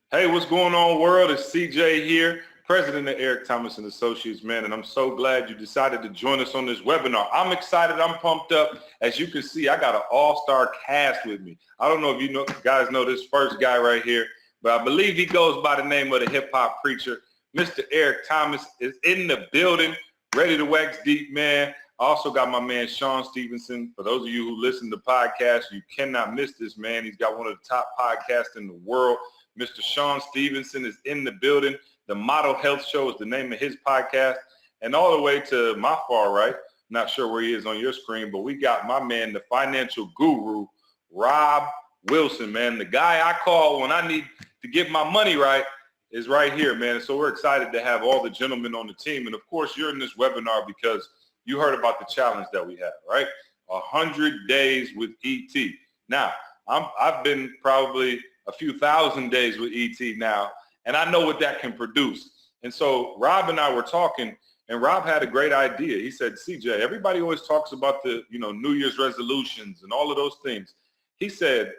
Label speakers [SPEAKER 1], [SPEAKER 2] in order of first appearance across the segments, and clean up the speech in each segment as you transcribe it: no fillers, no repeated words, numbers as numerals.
[SPEAKER 1] Hey, what's going on, world? It's CJ here, president of Eric Thomas and Associates, man, and I'm so glad you decided to join us on this webinar. I'm excited. I'm pumped up. As you can see, I got an all-star cast with me. I don't know if you guys know this first guy right here, but I believe he goes by the name of the hip-hop preacher. Mr. Eric Thomas is in the building, ready to wax deep, man. I also got my man, Sean Stephenson. For those of you who listen to podcasts, you cannot miss this man. He's got one of the top podcasts in the world. Mr. Sean Stephenson is in the building. The Model Health Show is the name of his podcast. And all the way to my far right, not sure where he is on your screen, but we got my man, the financial guru, Rob Wilson, man. The guy I call when I need to get my money right is right here, man. So we're excited to have all the gentlemen on the team. And of course, you're in this webinar because you heard about the challenge that we have, right? 100 days with ET. Now, I've been probably a few thousand days with ET now, and I know what that can produce. And so Rob and I were talking, and Rob had a great idea. He said, CJ, everybody always talks about the, New Year's resolutions and all of those things. He said,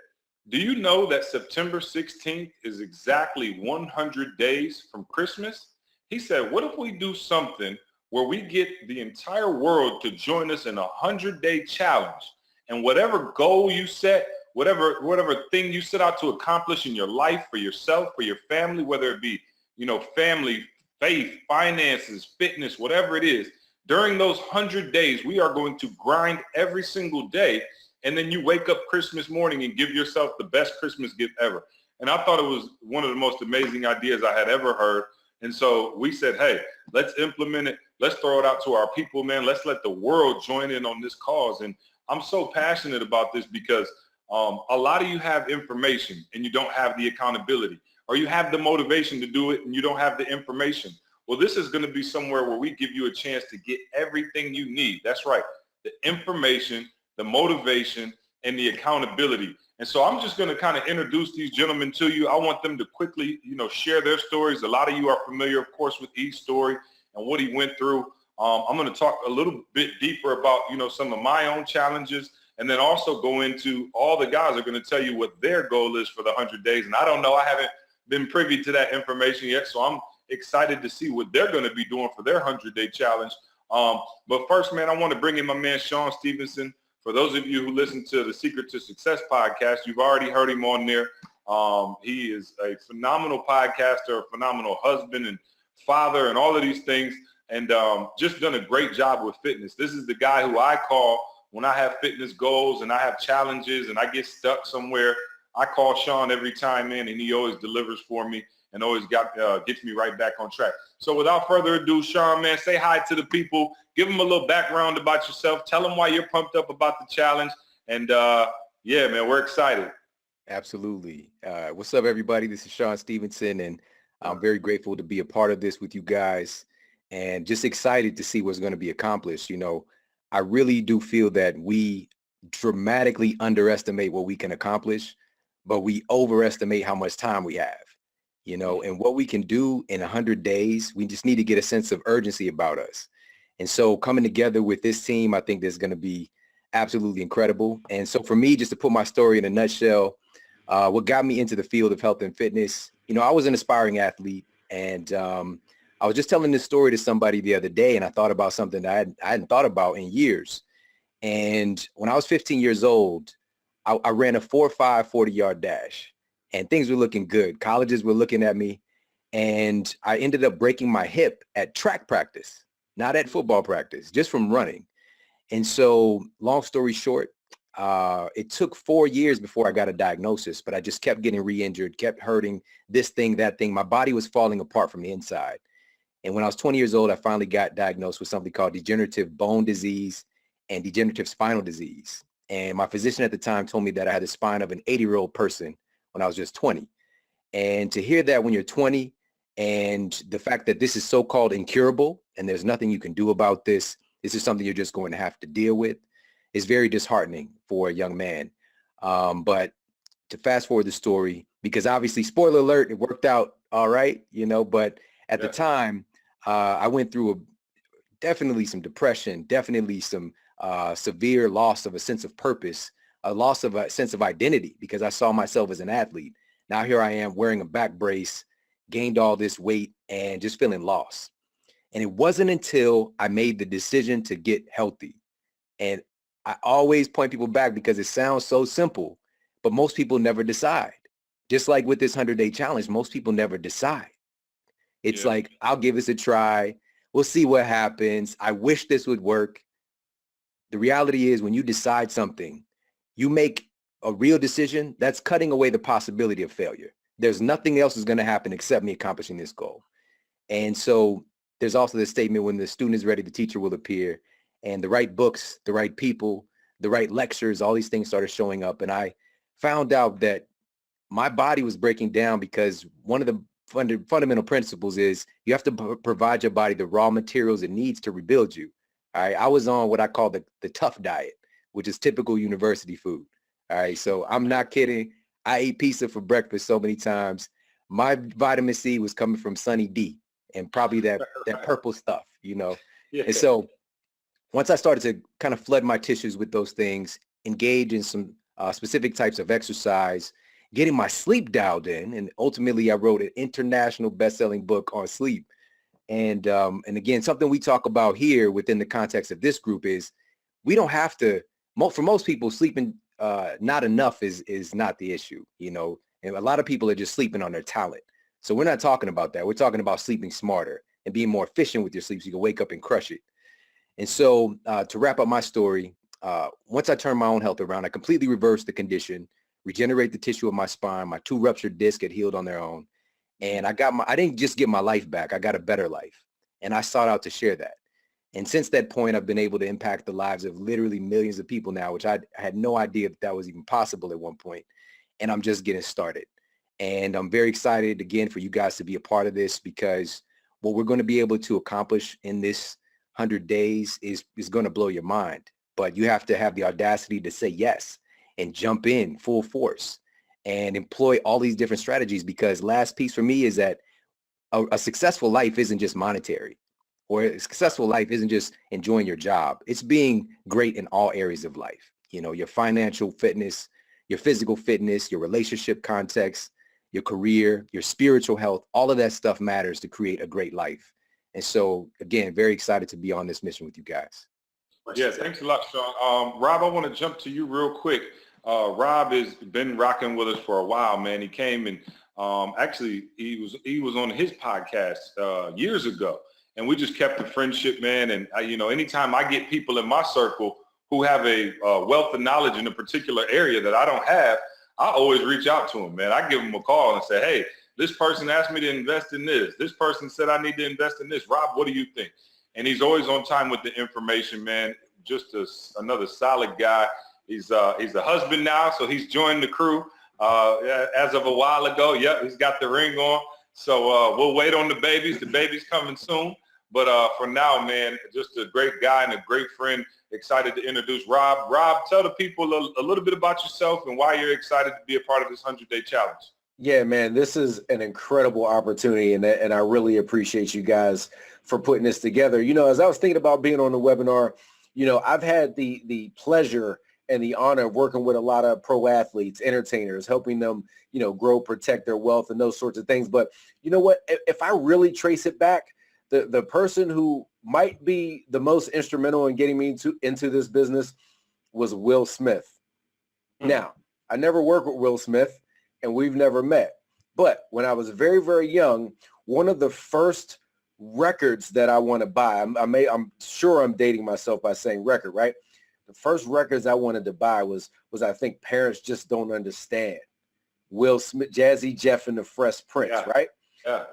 [SPEAKER 1] do you know that September 16th is exactly 100 days from Christmas? He said, what if we do something where we get the entire world to join us in a 100-day challenge, and whatever goal you set, whatever thing you set out to accomplish in your life, for yourself, for your family, whether it be, family, faith, finances, fitness, whatever it is, during those 100 days, we are going to grind every single day. And then you wake up Christmas morning and give yourself the best Christmas gift ever. And I thought it was one of the most amazing ideas I had ever heard. And so we said, hey, let's implement it. Let's throw it out to our people, man. Let's let the world join in on this cause. And I'm so passionate about this because a lot of you have information and you don't have the accountability, or you have the motivation to do it and you don't have the information. Well, this is going to be somewhere where we give you a chance to get everything you need. That's right. The information, the motivation, and the accountability. And so I'm just going to kind of introduce these gentlemen to you. I want them to quickly, share their stories. A lot of you are familiar, of course, with E's story and what he went through. I'm going to talk a little bit deeper about, some of my own challenges, and then also go into all the guys are going to tell you what their goal is for the 100 days. And I don't know, I haven't been privy to that information yet. So I'm excited to see what they're going to be doing for their 100-day challenge. But first, man, I want to bring in my man, Sean Stephenson. For those of you who listen to the Secret to Success podcast, you've already heard him on there. He is a phenomenal podcaster, a phenomenal husband and father and all of these things, and just done a great job with fitness. This is the guy who I call when I have fitness goals and I have challenges and I get stuck somewhere. I call Sean every time, man, and he always delivers for me and always gets me right back on track. So without further ado, Sean, man, say hi to the people. Give them a little background about yourself. Tell them why you're pumped up about the challenge. And yeah, man, we're excited.
[SPEAKER 2] Absolutely. What's up, everybody? This is Sean Stephenson, and I'm very grateful to be a part of this with you guys and just excited to see what's going to be accomplished. I really do feel that we dramatically underestimate what we can accomplish, but we overestimate how much time we have, and what we can do in 100 days. We just need to get a sense of urgency about us. And so coming together with this team, I think there's going to be absolutely incredible. And so for me, just to put my story in a nutshell, what got me into the field of health and fitness, I was an aspiring athlete, and I was just telling this story to somebody the other day, and I thought about something that I hadn't thought about in years. And when I was 15 years old, I ran a 4.5 40-yard dash, and things were looking good. Colleges were looking at me, and I ended up breaking my hip at track practice, not at football practice, just from running. And so long story short, it took 4 years before I got a diagnosis, but I just kept getting re-injured, kept hurting, this thing, that thing. My body was falling apart from the inside. And when I was 20 years old, I finally got diagnosed with something called degenerative bone disease and degenerative spinal disease. And my physician at the time told me that I had the spine of an 80-year-old person when I was just 20. And to hear that when you're 20, and the fact that this is so-called incurable and there's nothing you can do about this, this is something you're just going to have to deal with, is very disheartening for a young man. But to fast forward the story, because obviously, spoiler alert, it worked out all right, but at the time, I went through definitely some depression, definitely some severe loss of a sense of purpose, a loss of a sense of identity, because I saw myself as an athlete, Now here I am wearing a back brace, gained all this weight and just feeling lost. And it wasn't until I made the decision to get healthy. And I always point people back because it sounds so simple, but most people never decide. Just like with this 100-day challenge, most people never decide. It's
[SPEAKER 1] Yeah.
[SPEAKER 2] like, I'll give this a try. We'll see what happens. I wish this would work. The reality is when you decide something, you make a real decision, that's cutting away the possibility of failure. There's nothing else is going to happen except me accomplishing this goal. And so there's also this statement, when the student is ready, the teacher will appear. And the right books, the right people, the right lectures, all these things started showing up. And I found out that my body was breaking down because one of the fundamental principles is you have to provide your body the raw materials it needs to rebuild you. All right. I was on what I call the tough diet, which is typical university food. All right. So I'm not kidding. I ate pizza for breakfast so many times. My vitamin C was coming from Sunny D and probably that purple stuff, you know.
[SPEAKER 1] Yeah.
[SPEAKER 2] And so once I started to kind of flood my tissues with those things, engage in some specific types of exercise, getting my sleep dialed in, and ultimately I wrote an international best-selling book on sleep. And again, something we talk about here within the context of this group is we don't have to, for most people, sleeping not enough is not the issue, you know, and a lot of people are just sleeping on their talent. So we're not talking about that. We're talking about sleeping smarter and being more efficient with your sleep so you can wake up and crush it. And so to wrap up my story, once I turned my own health around, I completely reversed the condition, regenerate the tissue of my spine. My 2 ruptured discs had healed on their own. And I didn't just get my life back. I got a better life. And I sought out to share that. And since that point, I've been able to impact the lives of literally millions of people now, which I had no idea that was even possible at one point. And I'm just getting started. And I'm very excited, again, for you guys to be a part of this, because what we're going to be able to accomplish in this 100 days is going to blow your mind. But you have to have the audacity to say yes and jump in full force and employ all these different strategies, because last piece for me is that a successful life isn't just monetary, or a successful life isn't just enjoying your job. It's being great in all areas of life. You know, your financial fitness, your physical fitness, your relationship context, your career, your spiritual health, all of that stuff matters to create a great life. And so, again, very excited to be on this mission with you guys.
[SPEAKER 1] Yeah, thanks a lot, Sean. Rob, I want to jump to you real quick. Rob has been rocking with us for a while, man. He came and actually he was on his podcast years ago, and we just kept the friendship, man. And you know, anytime I get people in my circle who have a wealth of knowledge in a particular area that I don't have, I always reach out to them, man. I give them a call and say, hey, this person asked me to invest in this. This person said I need to invest in this. Rob, what do you think? And he's always on time with the information, man. Just another solid guy. He's a husband now, so he's joined the crew as of a while ago. Yep, he's got the ring on. So we'll wait on the babies. The baby's coming soon. But for now, man, just a great guy and a great friend. Excited to introduce Rob. Rob, tell the people a little bit about yourself and why you're excited to be a part of this 100-day challenge.
[SPEAKER 3] Yeah, man, this is an incredible opportunity, and I really appreciate you guys for putting this together. You know, as I was thinking about being on the webinar, you know, I've had the pleasure and the honor of working with a lot of pro athletes, entertainers, helping them, you know, grow, protect their wealth and those sorts of things. But you know what, if I really trace it back, the person who might be the most instrumental in getting me into this business was Will Smith. Now, I never worked with Will Smith, and we've never met. But when I was very, very young, one of the first records that I want to buy, I'm sure I'm dating myself by saying record, right? The first records I wanted to buy was I think Parents Just Don't Understand. Will Smith, Jazzy Jeff and the Fresh Prince,
[SPEAKER 1] Yeah.
[SPEAKER 3] right?
[SPEAKER 1] Yeah.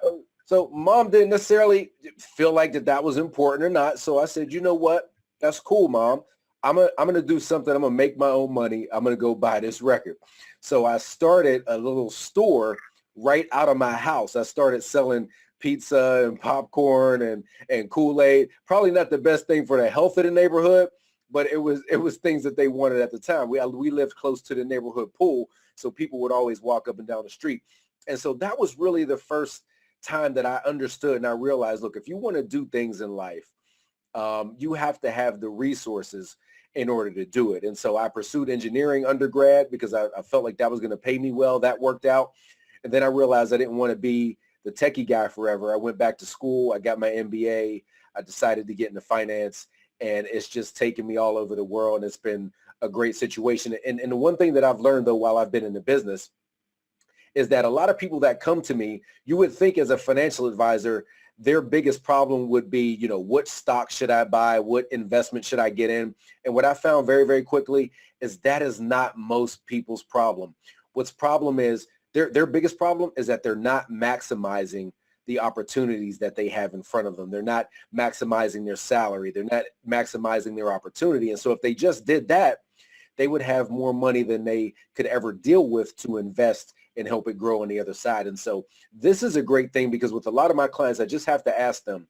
[SPEAKER 3] So mom didn't necessarily feel like that was important or not. So I said, you know what? That's cool, mom. I'm gonna do something. I'm gonna make my own money. I'm gonna go buy this record. So I started a little store right out of my house. I started selling pizza and popcorn and Kool-Aid. Probably not the best thing for the health of the neighborhood, but it was things that they wanted at the time. We lived close to the neighborhood pool, so people would always walk up and down the street. And so that was really the first time that I understood and I realized, look, if you want to do things in life, you have to have the resources in order to do it. And so I pursued engineering undergrad because I felt like that was going to pay me well. That worked out. And then I realized I didn't want to be the techie guy forever. I went back to school. I got my MBA. I decided to get into finance, and it's just taken me all over the world. And it's been a great situation. And the one thing that I've learned, though, while I've been in the business is that a lot of people that come to me, you would think as a financial advisor, their biggest problem would be, you know, what stock should I buy? What investment should I get in? And what I found very, very quickly is that is not most people's problem. What's problem is their biggest problem is that they're not maximizing the opportunities that they have in front of them. They're not maximizing their salary. They're not maximizing their opportunity. And so if they just did that, they would have more money than they could ever deal with to invest and help it grow on the other side. And so this is a great thing, because with a lot of my clients, I just have to ask them,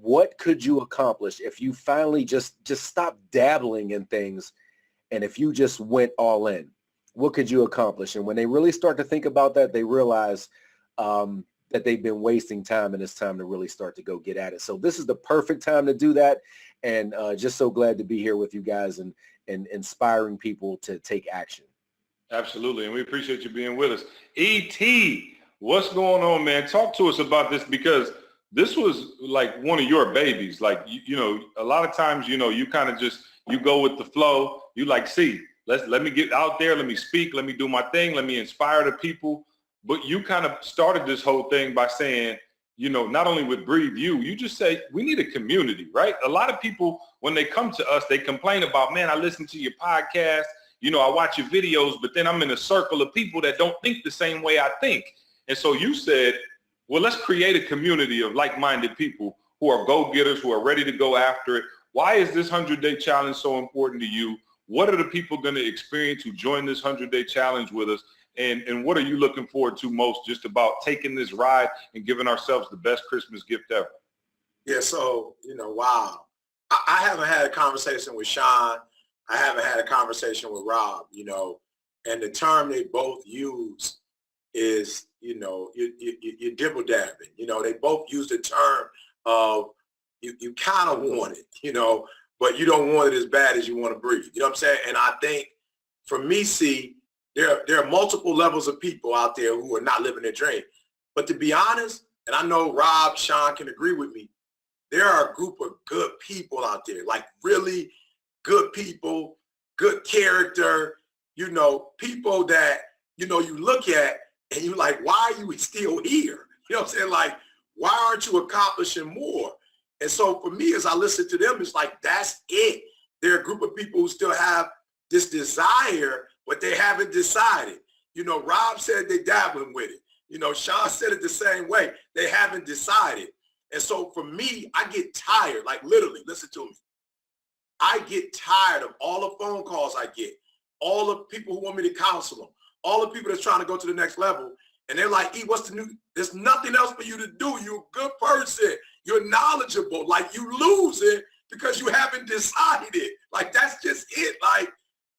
[SPEAKER 3] what could you accomplish if you finally just stop dabbling in things, and if you just went all in? What could you accomplish? And when they really start to think about that, they realize that they've been wasting time, and it's time to really start to go get at it. So this is the perfect time to do that. And just so glad to be here with you guys and inspiring people to take action.
[SPEAKER 1] Absolutely, and we appreciate you being with us. E.T., what's going on, man? Talk to us about this, because this was like one of your babies. Like, you know, a lot of times, you know, you kind of just, you go with the flow. You like, see, let me get out there, let me speak, let me do my thing, let me inspire the people. But you kind of started this whole thing by saying, you know, not only with Breathe you just say, we need a community, right? A lot of people, when they come to us, they complain about, man, I listen to your podcast, you know, I watch your videos, but then I'm in a circle of people that don't think the same way I think. And so you said, well, let's create a community of like-minded people who are go-getters, who are ready to go after it. Why is this 100-day challenge so important to you? What are the people going to experience who join this 100-day challenge with us? And what are you looking forward to most, just about taking this ride and giving ourselves the best Christmas gift ever?
[SPEAKER 4] Yeah, so, you know, wow. I haven't had a conversation with Sean. I haven't had a conversation with Rob, you know, and the term they both use is, you know, you're dibble-dabbing. You know, they both use the term of you kind of want it, you know, but you don't want it as bad as you want to breathe. You know what I'm saying? And I think for me, see, there are multiple levels of people out there who are not living their dream. But to be honest, and I know Rob, Sean can agree with me, there are a group of good people out there, like really good people, good character, you know, people that, you know, you look at and you're like, why are you still here? You know what I'm saying? Like, why aren't you accomplishing more? And so for me, as I listen to them, it's like, that's it. They're a group of people who still have this desire, but they haven't decided. You know, Rob said they dabbling with it. You know, Sean said it the same way. They haven't decided. And so for me, I get tired, like literally, listen to me. I get tired of all the phone calls I get, all the people who want me to counsel them, all the people that's trying to go to the next level. And they're like, E, what's the new? There's nothing else for you to do. You're a good person. You're knowledgeable. Like, you lose it because you haven't decided. Like, that's just it. Like,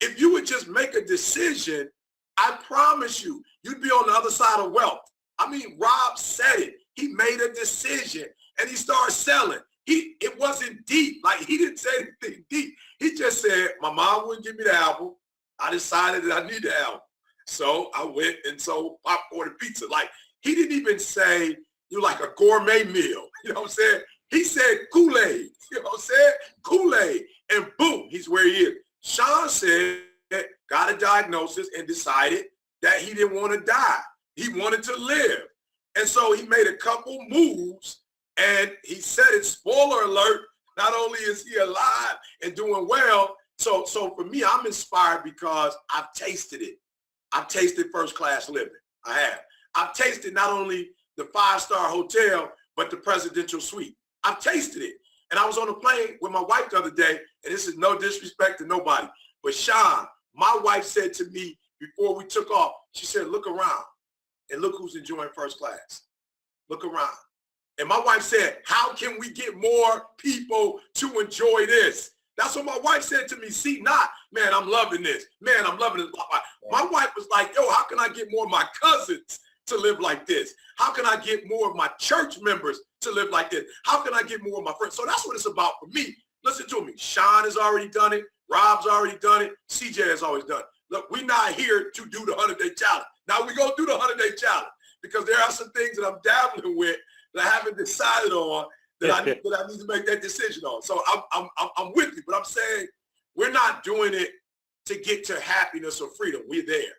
[SPEAKER 4] if you would just make a decision, I promise you, you'd be on the other side of wealth. I mean, Rob said it. He made a decision and he started selling. It wasn't deep. Like, he didn't say anything deep. He just said, my mom wouldn't give me the album. I decided that I need the album. So I went and sold popcorn and pizza. Like, he didn't even say, you like a gourmet meal. You know what I'm saying? He said Kool-Aid. You know what I'm saying? Kool-Aid. And boom, he's where he is. Sean said, got a diagnosis and decided that he didn't want to die. He wanted to live. And so he made a couple moves, and he said it, spoiler alert, not only is he alive and doing well, so for me, I'm inspired because I've tasted it. I've tasted first-class living. I have. I've tasted not only the 5-star hotel, but the presidential suite. I've tasted it. And I was on a plane with my wife the other day, and this is no disrespect to nobody, but Sean, my wife said to me before we took off, she said, look around and look who's enjoying first class. Look around. And my wife said, how can we get more people to enjoy this? That's what my wife said to me. See, not, man, I'm loving this. Man, I'm loving this. My wife was like, yo, how can I get more of my cousins to live like this? How can I get more of my church members to live like this? How can I get more of my friends? So that's what it's about for me. Listen to me. Sean has already done it. Rob's already done it. CJ has always done it. Look, we're not here to do the 100-day challenge. Now we're going to do the 100-day challenge because there are some things that I'm dabbling with that I haven't decided on that I need to make that decision on. So I'm with you, but I'm saying we're not doing it to get to happiness or freedom. We're there.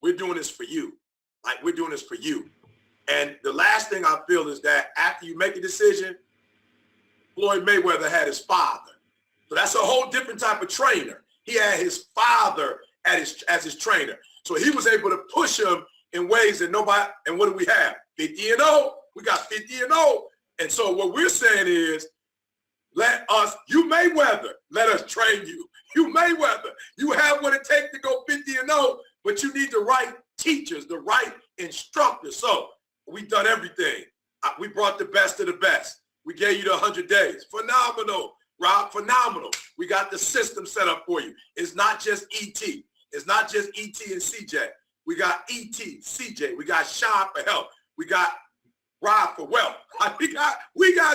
[SPEAKER 4] We're doing this for you. Like, we're doing this for you. And the last thing I feel is that after you make a decision, Floyd Mayweather had his father. So that's a whole different type of trainer. He had his father as his trainer. So he was able to push him in ways that nobody, and what do we have? 50-0. We got 50-0. And so what we're saying is, you Mayweather, let us train you. You Mayweather, you have what it takes to go 50-0, but you need the right teachers, the right instructors. So we've done everything. We brought the best of the best. We gave you the 100 days. Phenomenal, Rob, phenomenal. We got the system set up for you. It's not just ET. It's not just ET and CJ. We got ET, CJ. We got Sean for health. We got Rob for wealth. We got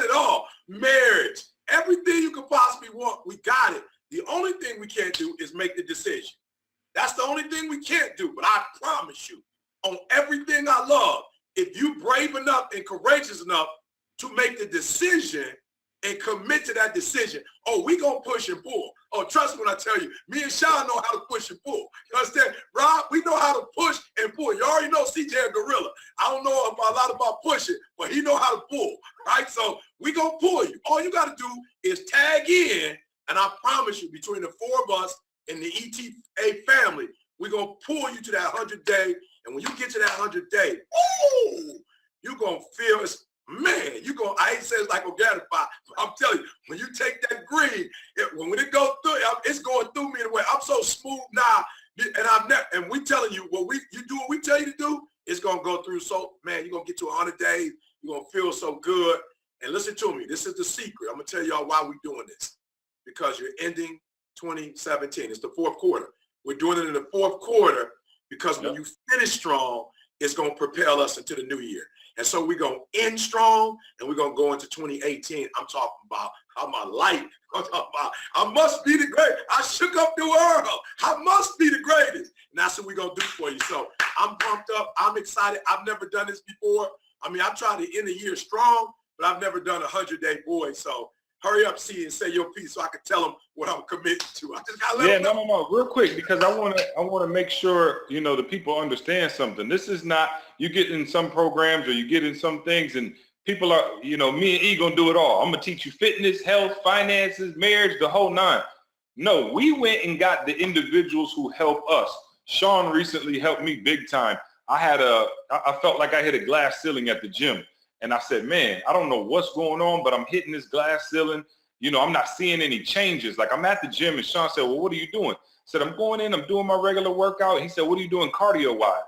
[SPEAKER 4] it all. Marriage, everything you could possibly want, we got it. The only thing we can't do is make the decision. That's the only thing we can't do. But I promise you, on everything I love, if you brave enough and courageous enough to make the decision and commit to that decision, oh, we gonna push and pull. Oh, trust me when I tell you, me and Sean know how to push and pull. You understand? Rob, we know how to push and pull. You already know CJ a gorilla. I don't know a lot about pushing, but he know how to pull, right? So we gonna pull you. All you gotta do is tag in, and I promise you, between the four of us and the ETA family, we're gonna pull you to that 100-day. And when you get to that 100-day, ooh, you're gonna feel it's, man, I ain't saying it's like organic, but I'm telling you, when you take that green, when it goes through, it's going through me in a way. I'm so smooth now, and we telling you, you do what we tell you to do, it's gonna go through. So, man, you're gonna get to 100 days, you're gonna feel so good. And listen to me, this is the secret. I'm gonna tell y'all why we're doing this. Because you're ending 2017. It's the fourth quarter. We're doing it in the fourth quarter because when you finish strong, it's gonna propel us into the new year. And so we're going to end strong, and we're going to go into 2018. I'm talking about how my life. I'm talking about I must be the greatest. I shook up the world. I must be the greatest. And that's what we're going to do for you. So I'm pumped up. I'm excited. I've never done this before. I mean, I've tried to end the year strong, but I've never done a 100-day boy. So hurry up, C, and say your piece so I can tell them what I'm committed to. I just got to let them know.
[SPEAKER 1] No, real quick, because I want to make sure, the people understand something. This is not, you get in some programs or you get in some things and people are, me and E gonna do it all. I'm gonna teach you fitness, health, finances, marriage, the whole nine. No, we went and got the individuals who help us. Sean recently helped me big time. I felt like I hit a glass ceiling at the gym. And I said, man, I don't know what's going on, but I'm hitting this glass ceiling. I'm not seeing any changes. Like, I'm at the gym and Sean said, well, what are you doing? I said, I'm going in, I'm doing my regular workout. He said, what are you doing cardio-wise?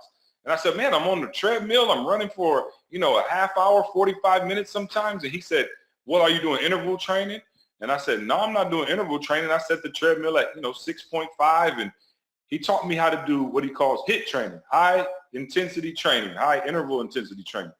[SPEAKER 1] And I said, man, I'm on the treadmill. I'm running for, a half hour, 45 minutes sometimes. And he said, well, are you doing interval training? And I said, no, I'm not doing interval training. I set the treadmill at, 6.5. And he taught me how to do what he calls HIIT training, high intensity training, high interval intensity training.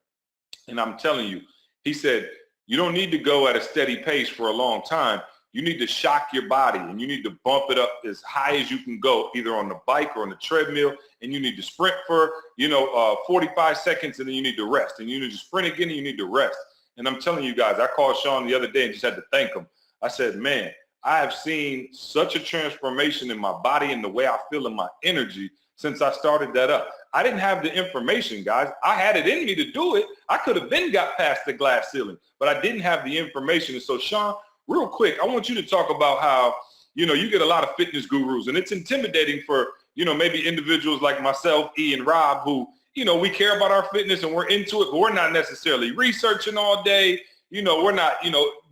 [SPEAKER 1] And I'm telling you, he said, you don't need to go at a steady pace for a long time. You need to shock your body and you need to bump it up as high as you can go, either on the bike or on the treadmill. And you need to sprint for, 45 seconds and then you need to rest. And you need to sprint again and you need to rest. And I'm telling you guys, I called Sean the other day and just had to thank him. I said, man, I have seen such a transformation in my body and the way I feel in my energy since I started that up. I didn't have the information, guys. I had it in me to do it. I could have then got past the glass ceiling, but I didn't have the information. And so, Sean, real quick, I want you to talk about how, you get a lot of fitness gurus, and it's intimidating for, maybe individuals like myself, E, and Rob, who, we care about our fitness and we're into it, but we're not necessarily researching all day. We're not,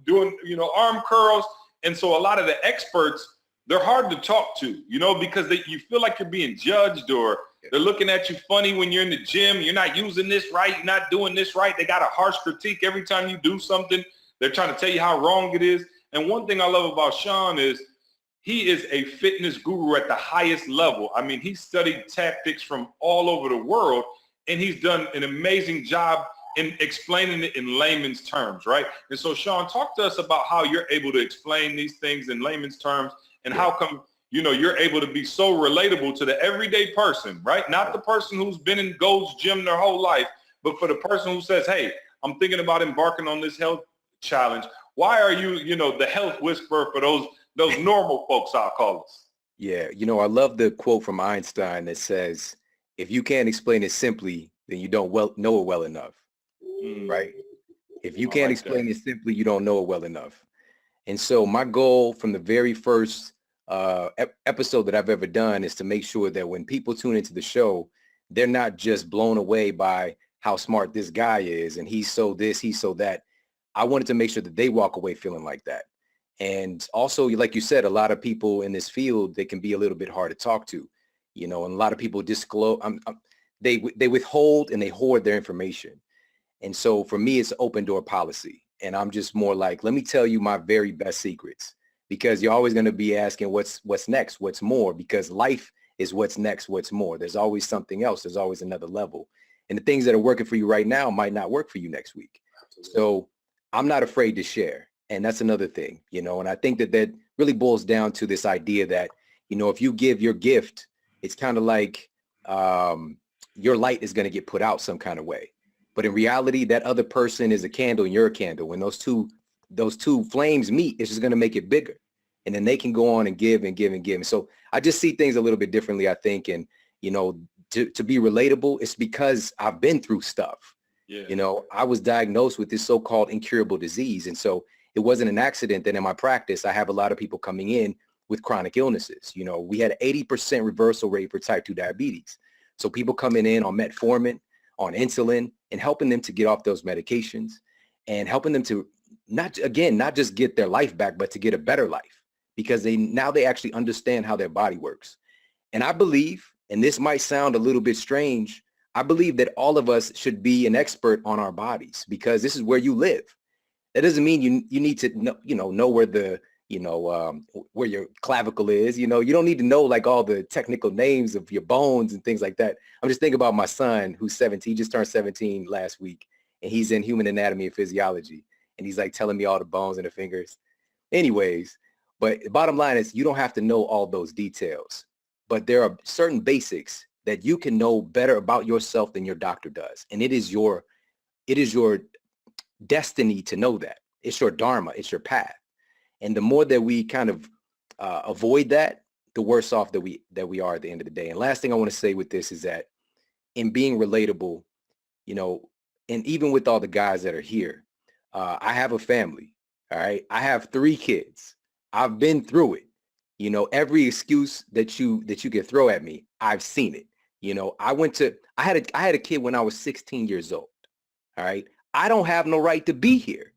[SPEAKER 1] doing, arm curls. And so a lot of the experts, they're hard to talk to, because you feel like you're being judged or they're looking at you funny when you're in the gym. You're not using this right. You're not doing this right. They got a harsh critique every time you do something. They're trying to tell you how wrong it is. And one thing I love about Sean is he is a fitness guru at the highest level. I mean, he studied tactics from all over the world, and he's done an amazing job in explaining it in layman's terms, right? And so, Sean, talk to us about how you're able to explain these things in layman's terms and how come you're able to be so relatable to the everyday person, right? Not the person who's been in Gold's Gym their whole life, but for the person who says, hey, I'm thinking about embarking on this health challenge. Why are you, the health whisperer for those normal folks, I'll call us?
[SPEAKER 2] Yeah, I love the quote from Einstein that says, if you can't explain it simply, then you don't know it well enough, right? If you
[SPEAKER 1] I
[SPEAKER 2] can't
[SPEAKER 1] like
[SPEAKER 2] explain
[SPEAKER 1] that.
[SPEAKER 2] it simply, you don't know it well enough. And so my goal from the very first episode that I've ever done is to make sure that when people tune into the show, they're not just blown away by how smart this guy is and he's so this, he's so that. I wanted to make sure that they walk away feeling like that. And also, like you said, a lot of people in this field, they can be a little bit hard to talk to, and a lot of people disclose, they withhold and they hoard their information. And so for me, it's an open door policy. And I'm just more like, let me tell you my very best secrets, because you're always going to be asking what's next, what's more, because life is what's next, what's more. There's always something else. There's always another level. And the things that are working for you right now might not work for you next week. So I'm not afraid to share. And that's another thing, and I think that really boils down to this idea that, if you give your gift, it's kind of like your light is going to get put out some kind of way. But in reality, that other person is a candle and you're a candle. When those two flames meet, it's just going to make it bigger. And then they can go on and give and give and give. And so I just see things a little bit differently, I think. And, to be relatable, it's because I've been through stuff. Yeah. I was diagnosed with this so-called incurable disease. And so it wasn't an accident that in my practice, I have a lot of people coming in with chronic illnesses. We had an 80% reversal rate for type 2 diabetes. So people coming in on metformin, on insulin, and helping them to get off those medications and helping them to not just get their life back, but to get a better life, because they actually understand how their body works. And I believe, and this might sound a little bit strange, I believe that all of us should be an expert on our bodies, because this is where you live. That doesn't mean you need to know where the, where your clavicle is. You don't need to know like all the technical names of your bones and things like that. I'm just thinking about my son who's 17. He just turned 17 last week, and he's in human anatomy and physiology. And he's like telling me all the bones in the fingers. Anyways, but the bottom line is you don't have to know all those details, but there are certain basics that you can know better about yourself than your doctor does. And it is your destiny to know that. It's your dharma, it's your path. And the more that we kind of avoid that, the worse off that we are at the end of the day. And last thing I want to say with this is that in being relatable, and even with all the guys that are here, I have a family. All right. I have 3 kids. I've been through it. Every excuse that you can throw at me, I've seen it. I had a kid when I was 16 years old. All right. I don't have no right to be here,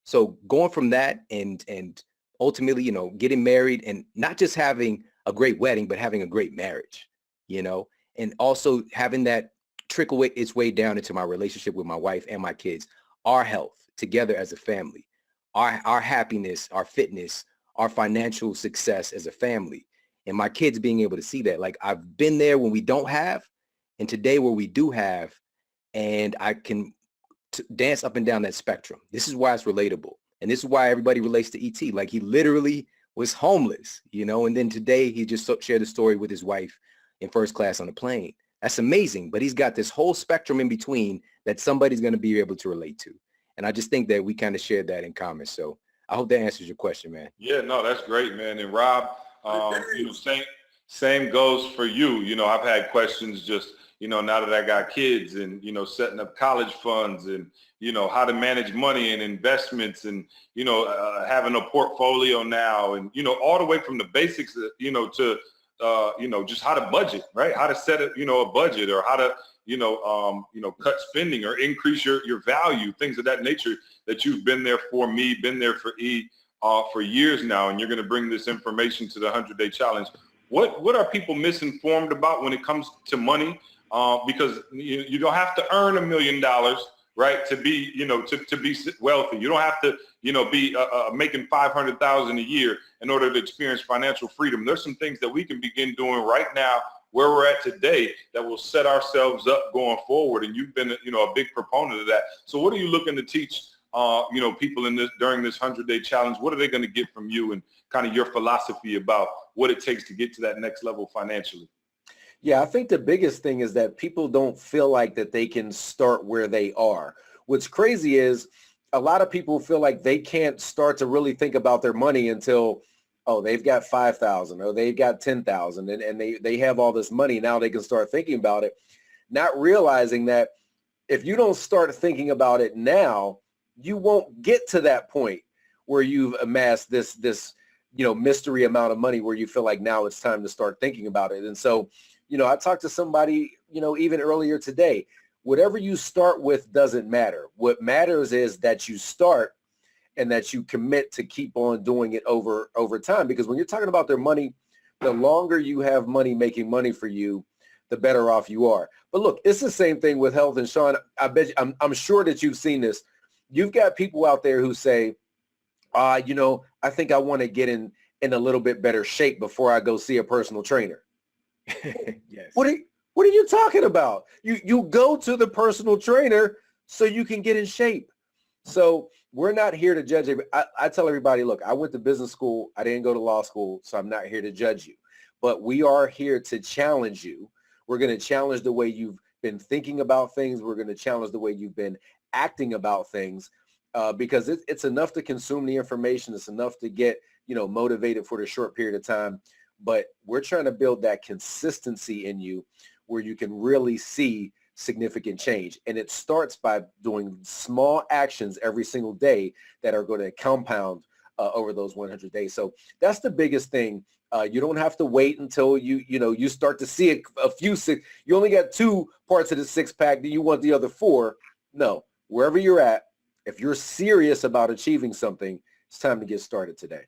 [SPEAKER 2] So going from that and ultimately, getting married and not just having a great wedding, but having a great marriage, and also having that trickle its way down into my relationship with my wife and my kids, our health together as a family, our happiness, our fitness, our financial success as a family, and my kids being able to see that. Like, I've been there when we don't have, and today where we do have, and I can dance up and down that spectrum. This is why it's relatable. And this is why everybody relates to ET. Like, he literally was homeless, and then today he just shared the story with his wife in first class on a plane. That's amazing. But he's got this whole spectrum in between that somebody's going to be able to relate to. And I just think that we kind of shared that in common. So I hope that answers your question, man.
[SPEAKER 1] Yeah, no, that's great, man. And Rob, same goes for you. I've had questions just, now that I got kids and, setting up college funds and, how to manage money and investments and, having a portfolio now and, all the way from the basics, to, just how to budget, right? How to set a budget, or how to, cut spending or increase your value, things of that nature that you've been there for me, been there for E for years now. And you're going to bring this information to the 100-Day Challenge. What are people misinformed about when it comes to money? Because you don't have to earn $1 million, right, to be, to be wealthy. You don't have to, be making $500,000 a year in order to experience financial freedom. There's some things that we can begin doing right now where we're at today that will set ourselves up going forward. And you've been, a big proponent of that. So what are you looking to teach, people during this 100-Day Challenge? What are they going to get from you? And kind of your philosophy about what it takes to get to that next level financially.
[SPEAKER 3] Yeah, I think the biggest thing is that people don't feel like that they can start where they are. What's crazy is a lot of people feel like they can't start to really think about their money until, oh, they've got 5,000 or they've got 10,000 and they have all this money. Now they can start thinking about it, not realizing that if you don't start thinking about it now, you won't get to that point where you've amassed this mystery amount of money where you feel like now it's time to start thinking about it. And so, I talked to somebody, even earlier today, whatever you start with doesn't matter. What matters is that you start and that you commit to keep on doing it over time. Because when you're talking about their money, the longer you have money making money for you, the better off you are. But look, it's the same thing with health. And Sean, I'm sure that you've seen this. You've got people out there who say, I think I want to get in a little bit better shape before I go see a personal trainer.
[SPEAKER 2] Yes.
[SPEAKER 3] What are you talking about? You go to the personal trainer so you can get in shape. So we're not here to judge. I tell everybody, look, I went to business school. I didn't go to law school, so I'm not here to judge you. But we are here to challenge you. We're going to challenge the way you've been thinking about things. We're going to challenge the way you've been acting about things because it's enough to consume the information. It's enough to get, motivated for the short period of time. But we're trying to build that consistency in you where you can really see significant change. And it starts by doing small actions every single day that are going to compound over those 100 days. So that's the biggest thing. You don't have to wait until you start to see a few six. You only got 2 parts of the 6-pack. Do you want the other 4? No, wherever you're at, if you're serious about achieving something, it's time to get started today.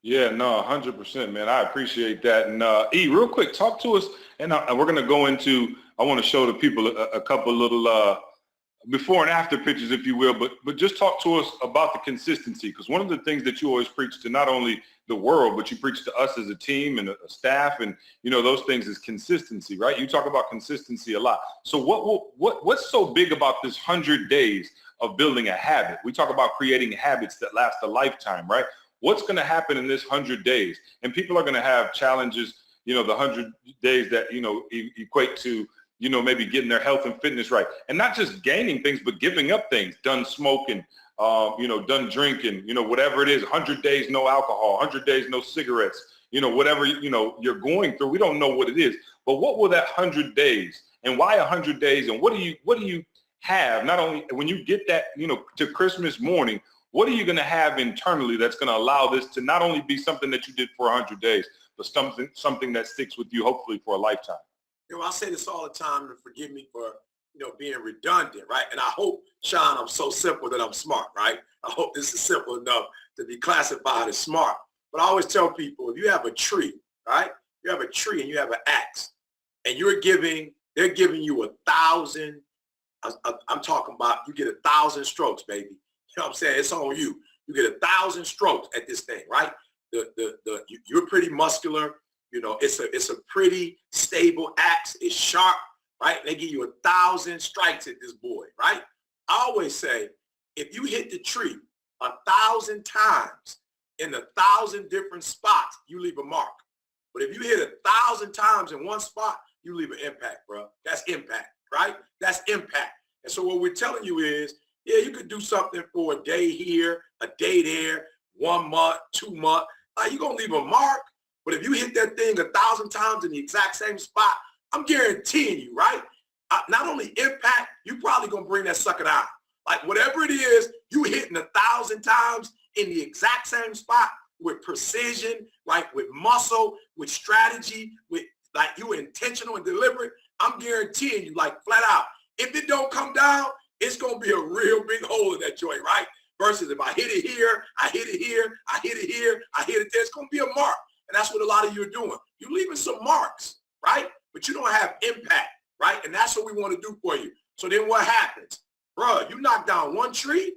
[SPEAKER 1] Yeah, no, 100%, man. I appreciate that. And real quick, talk to us, and we're going to go into, I want to show the people a couple little before and after pictures, if you will, but just talk to us about the consistency, because one of the things that you always preach to not only the world, but you preach to us as a team and a staff and, those things is consistency, right? You talk about consistency a lot. So what's so big about this 100 days of building a habit? We talk about creating habits that last a lifetime, right? What's going to happen in this 100 days? And people are going to have challenges, the 100 days that, equate to, maybe getting their health and fitness right. And not just gaining things, but giving up things, done smoking, done drinking, whatever it is, 100 days, no alcohol, 100 days, no cigarettes, whatever, you're going through. We don't know what it is. But what will that 100 days and why 100 days? And what do you have? Not only when you get that, to Christmas morning, what are you going to have internally that's going to allow this to not only be something that you did for 100 days, but something that sticks with you hopefully for a lifetime?
[SPEAKER 4] I say this all the time, and forgive me for, being redundant, right? And I hope, Sean, I'm so simple that I'm smart, right? I hope this is simple enough to be classified as smart. But I always tell people, if you have a tree, right? You have a tree and you have an axe, and they're giving you 1,000. I'm talking about you get 1,000 strokes, baby. You know what I'm saying? It's on you. You get 1,000 strokes at this thing, right? You're pretty muscular. It's a pretty stable axe. It's sharp, right? They give you 1,000 strikes at this boy, right? I always say, if you hit the tree 1,000 times in 1,000 different spots, you leave a mark. But if you hit 1,000 times in one spot, you leave an impact, bro. That's impact, right? That's impact. And so what we're telling you is, yeah, you could do something for a day here, a day there, 1 month, 2 months. You're going to leave a mark. But if you hit that thing 1,000 times in the exact same spot, I'm guaranteeing you, right? Not only impact, you probably going to bring that sucker down. Like whatever it is, you hitting 1,000 times in the exact same spot with precision, like with muscle, with strategy, with like you intentional and deliberate. I'm guaranteeing you, like flat out, if it don't come down, it's going to be a real big hole in that joint, right? Versus if I hit it here, I hit it here, I hit it here, I hit it there, it's going to be a mark. And that's what a lot of you are doing. You're leaving some marks, right? But you don't have impact, right? And that's what we want to do for you. So then what happens? Bro, you knock down one tree,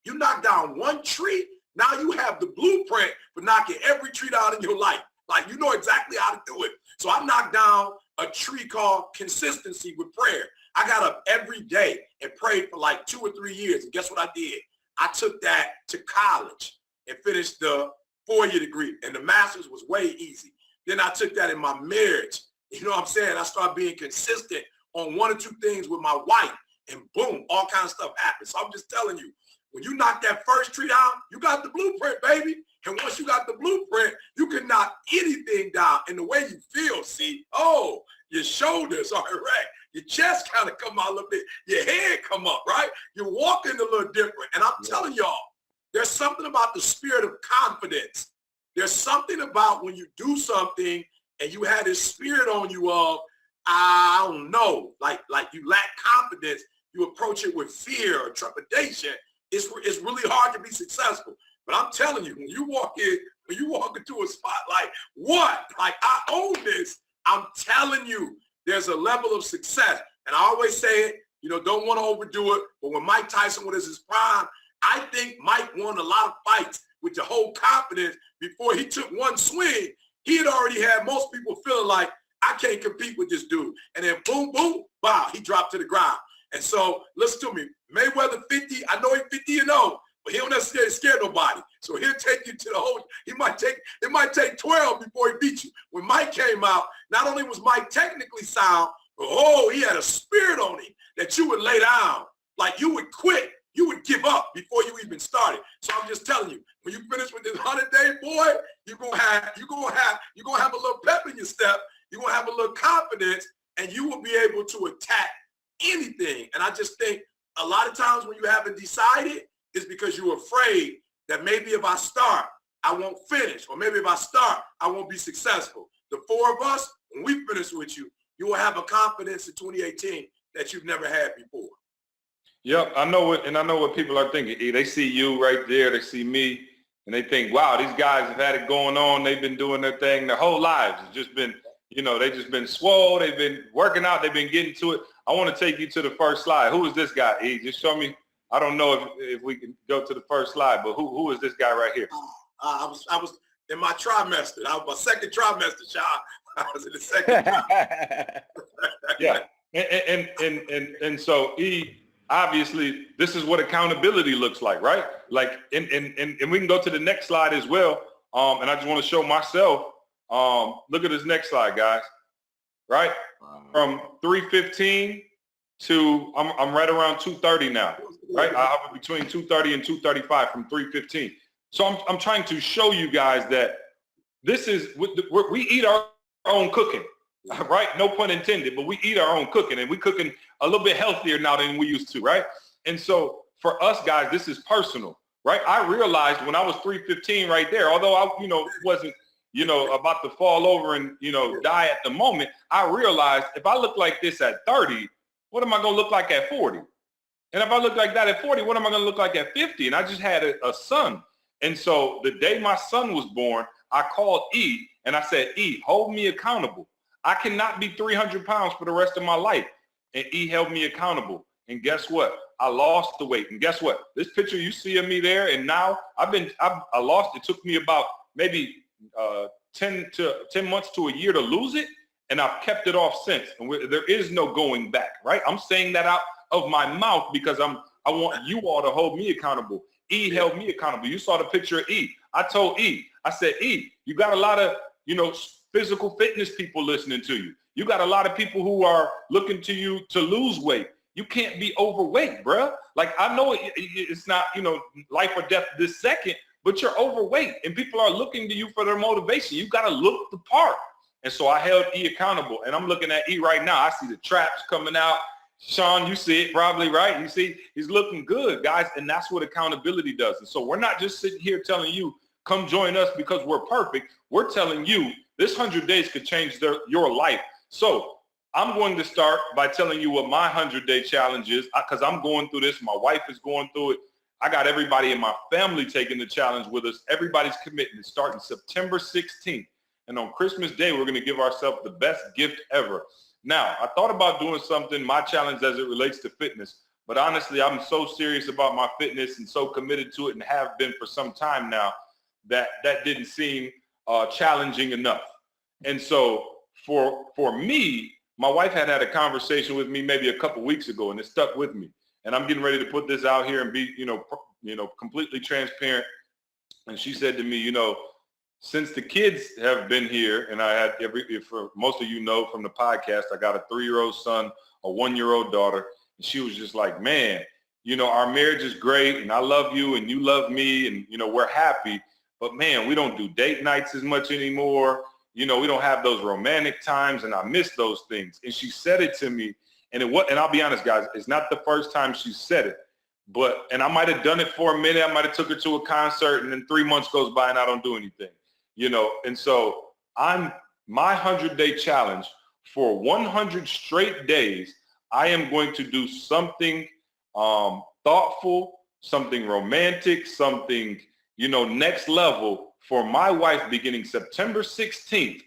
[SPEAKER 4] now you have the blueprint for knocking every tree down in your life. Like you know exactly how to do it. So I knocked down a tree called consistency with prayer. I got up every day and prayed for like 2 or 3 years. And guess what I did? I took that to college and finished the 4-year degree, and the master's was way easy. Then I took that in my marriage. You know what I'm saying? I started being consistent on 1 or 2 things with my wife, and boom, all kinds of stuff happened. So I'm just telling you, when you knock that first tree down, you got the blueprint, baby. And once you got the blueprint, you can knock anything down. And the way you feel, see, oh, your shoulders are erect. Your chest kind of come out a little bit. Your head come up, right? You're walking a little different. And I'm telling y'all, there's something about the spirit of confidence. There's something about when you do something and you have this spirit on you of, I don't know, like you lack confidence, you approach it with fear or trepidation, it's really hard to be successful. But I'm telling you, when you walk into a spot like, what? Like, I own this. I'm telling you, there's a level of success. And I always say it, you know, don't want to overdo it. But when Mike Tyson was his prime, I think Mike won a lot of fights with the whole confidence. Before he took one swing, he had already had most people feeling like, I can't compete with this dude. And then boom, boom, wow, he dropped to the ground. And so listen to me, Mayweather 50, I know he's 50-0, but he don't necessarily scare nobody. So he'll take you to the whole, it might take 12 before he beat you. When Mike came out, not only was Mike technically sound, but oh, he had a spirit on him that you would lay down. Like you would quit, you would give up before you even started. So I'm just telling you, when you finish with this 100-day, boy, you're gonna have a little pep in your step, you're gonna have a little confidence, and you will be able to attack anything. And I just think a lot of times when you haven't decided, it's because you're afraid that maybe if I start, I won't finish, or maybe if I start, I won't be successful. The 4 of us, when we finish with you, you will have a confidence in 2018 that you've never had before.
[SPEAKER 1] Yep, I know what people are thinking. They see you right there, they see me, and they think, wow, these guys have had it going on. They've been doing their thing their whole lives. It's just been, you know, they've just been swole. They've been working out. They've been getting to it. I want to take you to the first slide. Who is this guy, E? Just show me. I don't know if we can go to the first slide, but who is this guy right here?
[SPEAKER 4] I was in my trimester. I was my second trimester, Sean. I was in the second trimester.
[SPEAKER 1] Yeah, and so E, obviously, this is what accountability looks like, right? Like, and we can go to the next slide as well. And I just want to show myself. Look at this next slide, guys. Right, from 3:15 to I'm right around 2:30 now. Right, I was between 2:30 and 2:35 from 3:15. So I'm trying to show you guys that this is we eat our own cooking, right? No pun intended, but we eat our own cooking, and we cooking a little bit healthier now than we used to, right? And so for us guys, this is personal, right? I realized when I was 3:15 right there, although I, wasn't, about to fall over and, die at the moment, I realized if I look like this at 30, what am I going to look like at 40? And if I look like that at 40, what am I going to look like at 50? And I just had a son. And so the day my son was born, I called E and I said, E, hold me accountable. I cannot be 300 pounds for the rest of my life. And E held me accountable. And guess what? I lost the weight. And guess what? This picture you see of me there, and now I lost. It took me about maybe 10 months to a year to lose it. And I've kept it off since. And there is no going back, right? I'm saying that out of my mouth because I want you all to hold me accountable. E held me accountable. You saw the picture of E. I told E, I said, E, you got a lot of, physical fitness people listening to you. You got a lot of people who are looking to you to lose weight. You can't be overweight, bruh. Like, I know it's not, life or death this second, but you're overweight and people are looking to you for their motivation. You got to look the part. And so I held E accountable, and I'm looking at E right now. I see the traps coming out. Sean, you see it probably, right? You see, he's looking good, guys, and that's what accountability does. And so we're not just sitting here telling you, come join us because we're perfect. We're telling you this 100 days could change your life. So I'm going to start by telling you what my 100-day challenge is because I'm going through this. My wife is going through it. I got everybody in my family taking the challenge with us. Everybody's committing. It's starting September 16th. And on Christmas Day, we're going to give ourselves the best gift ever. Now, I thought about doing something, my challenge as it relates to fitness, but honestly, I'm so serious about my fitness and so committed to it and have been for some time now that didn't seem challenging enough. And so for me, my wife had a conversation with me maybe a couple weeks ago, and it stuck with me. And I'm getting ready to put this out here and be, completely transparent. And she said to me, since the kids have been here, and I had for most of you know from the podcast, I got a 3-year-old son, a 1-year-old daughter, and she was just like, man, you know, our marriage is great, and I love you, and you love me, and, you know, we're happy, but man, we don't do date nights as much anymore. You know, we don't have those romantic times, and I miss those things. And she said it to me, and I'll be honest, guys, it's not the first time she said it, and I might have done it for a minute. I might have took her to a concert, and then 3 months goes by and I don't do anything. You know, and so my 100-day challenge for 100 straight days, I am going to do something thoughtful, something romantic, something, you know, next level for my wife beginning September 16th,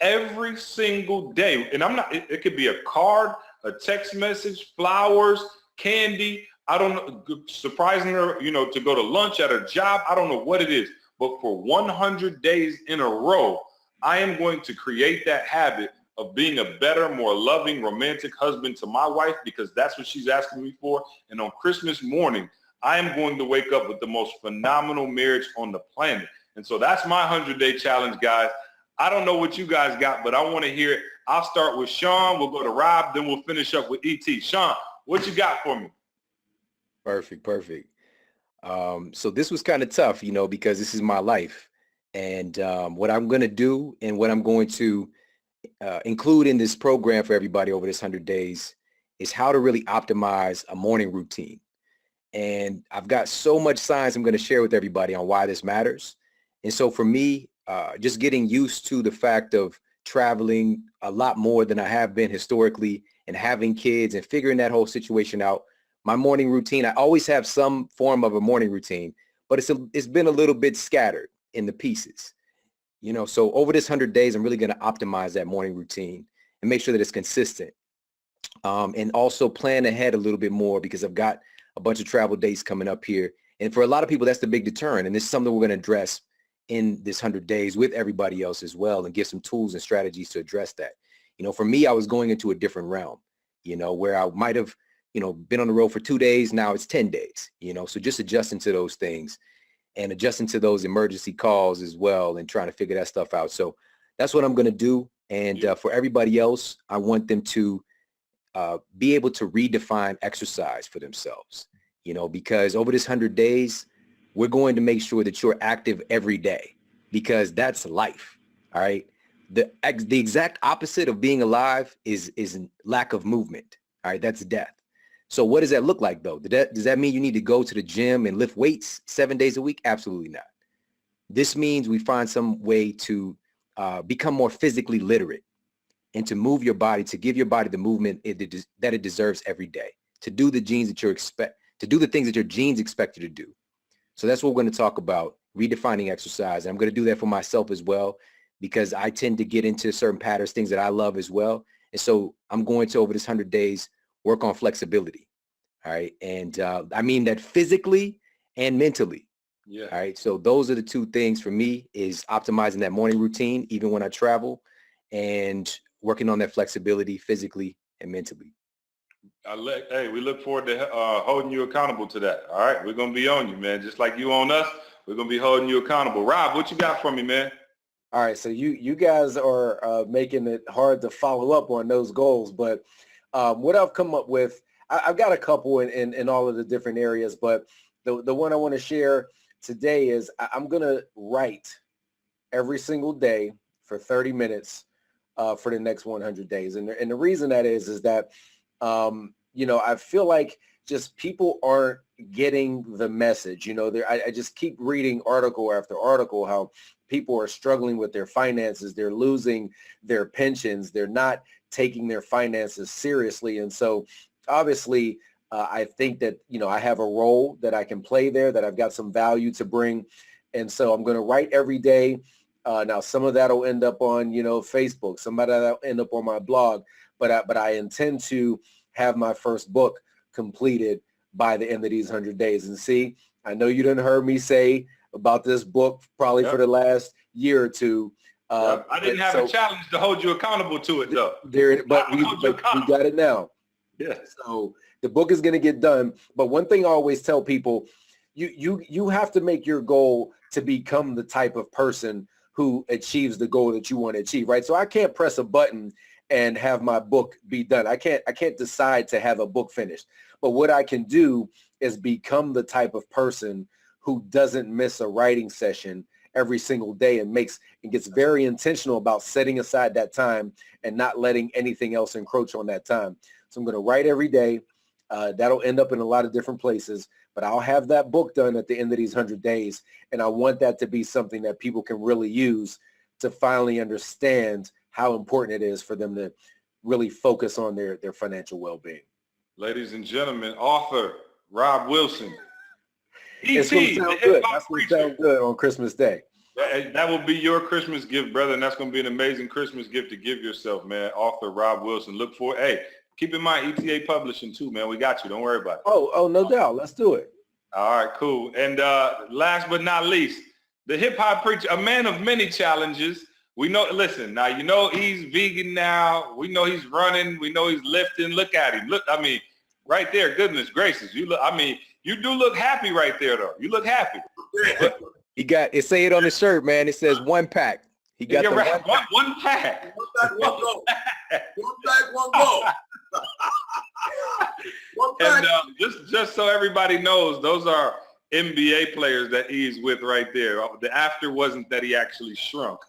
[SPEAKER 1] every single day. And it could be a card, a text message, flowers, candy. I don't know, surprising her, you know, to go to lunch at her job. I don't know what it is. But for 100 days in a row, I am going to create that habit of being a better, more loving, romantic husband to my wife, because that's what she's asking me for. And on Christmas morning, I am going to wake up with the most phenomenal marriage on the planet. And so that's my 100-day challenge, guys. I don't know what you guys got, but I want to hear it. I'll start with Sean. We'll go to Rob. Then we'll finish up with ET. Sean, what you got for me?
[SPEAKER 2] Perfect. So this was kind of tough, you know, because this is my life. And what I'm going to do and what I'm going to include in this program for everybody over this 100 days is how to really optimize a morning routine. And I've got so much science I'm going to share with everybody on why this matters. And so for me, just getting used to the fact of traveling a lot more than I have been historically and having kids and figuring that whole situation out, my morning routine, I always have some form of a morning routine, but it's been a little bit scattered in the pieces, you know. So over this 100 days, I'm really going to optimize that morning routine and make sure that it's consistent, and also plan ahead a little bit more, because I've got a bunch of travel dates coming up here. And for a lot of people, that's the big deterrent. And this is something we're going to address in this 100 days with everybody else as well, and give some tools and strategies to address that. You know, for me, I was going into a different realm, you know, where I might have, you know, been on the road for 2 days. Now it's 10 days, you know, so just adjusting to those things and adjusting to those emergency calls as well and trying to figure that stuff out. So that's what I'm going to do. And for everybody else, I want them to be able to redefine exercise for themselves, you know, because over this 100 days, we're going to make sure that you're active every day, because that's life. All right. The exact opposite of being alive is lack of movement. All right. That's death. So what does that look like, though? Does that mean you need to go to the gym and lift weights 7 days a week? Absolutely not. This means we find some way to become more physically literate and to move your body, to give your body the movement that it deserves every day, to do the things that your genes expect you to do. So that's what we're going to talk about, redefining exercise. And I'm going to do that for myself as well, because I tend to get into certain patterns, things that I love as well. And so I'm going to, over this 100 days, work on flexibility. All right. And I mean that physically and mentally.
[SPEAKER 1] Yeah.
[SPEAKER 2] All right. So those are the two things for me, is optimizing that morning routine, even when I travel, and working on that flexibility physically and mentally.
[SPEAKER 1] Hey, we look forward to holding you accountable to that. All right. We're going to be on you, man. Just like you on us, we're going to be holding you accountable. Rob, what you got for me, man?
[SPEAKER 3] All right. So you guys are making it hard to follow up on those goals, but what I've come up with, I've got a couple in all of the different areas, but the one I want to share today is I'm going to write every single day for 30 minutes for the next 100 days. And the reason that is that, you know, I feel like just people aren't getting the message. You know, I just keep reading article after article how people are struggling with their finances. They're losing their pensions. They're not taking their finances seriously. And so obviously, I think that, you know, I have a role that I can play there, that I've got some value to bring. And so I'm going to write every day. Now, some of that will end up on, you know, Facebook. Some of that will end up on my blog. But I intend to have my first book completed by the end of these 100 days. And see, I know you didn't heard me say about this book probably for the last year or two.
[SPEAKER 1] I didn't have a challenge to hold you accountable to it, though.
[SPEAKER 3] But we got it now.
[SPEAKER 1] Yeah.
[SPEAKER 3] So the book is going to get done. But one thing I always tell people, you have to make your goal to become the type of person who achieves the goal that you want to achieve, right? So I can't press a button and have my book be done. I can't decide to have a book finished. But what I can do is become the type of person who doesn't miss a writing session every single day and gets very intentional about setting aside that time and not letting anything else encroach on that time. So I'm going to write every day. That'll end up in a lot of different places, but I'll have that book done at the end of these 100 days. And I want that to be something that people can really use to finally understand how important it is for them to really focus on their financial well-being.
[SPEAKER 1] Ladies and gentlemen, author Rob Wilson.
[SPEAKER 3] It's going to sound good. That's going to sound good on Christmas Day.
[SPEAKER 1] That will be your Christmas gift, brother, and that's going to be an amazing Christmas gift to give yourself, man. Author Rob Wilson. Look for, hey, keep in mind ETA Publishing too, man. We got you. Don't worry about it.
[SPEAKER 3] Oh, no doubt. Let's do it.
[SPEAKER 1] All right, cool. And last but not least, the hip hop preacher, a man of many challenges. We know, listen, now you know he's vegan now. We know he's running. We know he's lifting. Look at him. Look, I mean, right there, goodness gracious. You look, I mean, you do look happy right there, though. You look happy.
[SPEAKER 2] He got it. Say it on the shirt, man. It says 1 pack. He got the
[SPEAKER 1] right. One pack.
[SPEAKER 4] One pack, one go. One pack, one go. One pack.
[SPEAKER 1] And just so everybody knows, those are NBA players that he's with right there. The after wasn't that he actually shrunk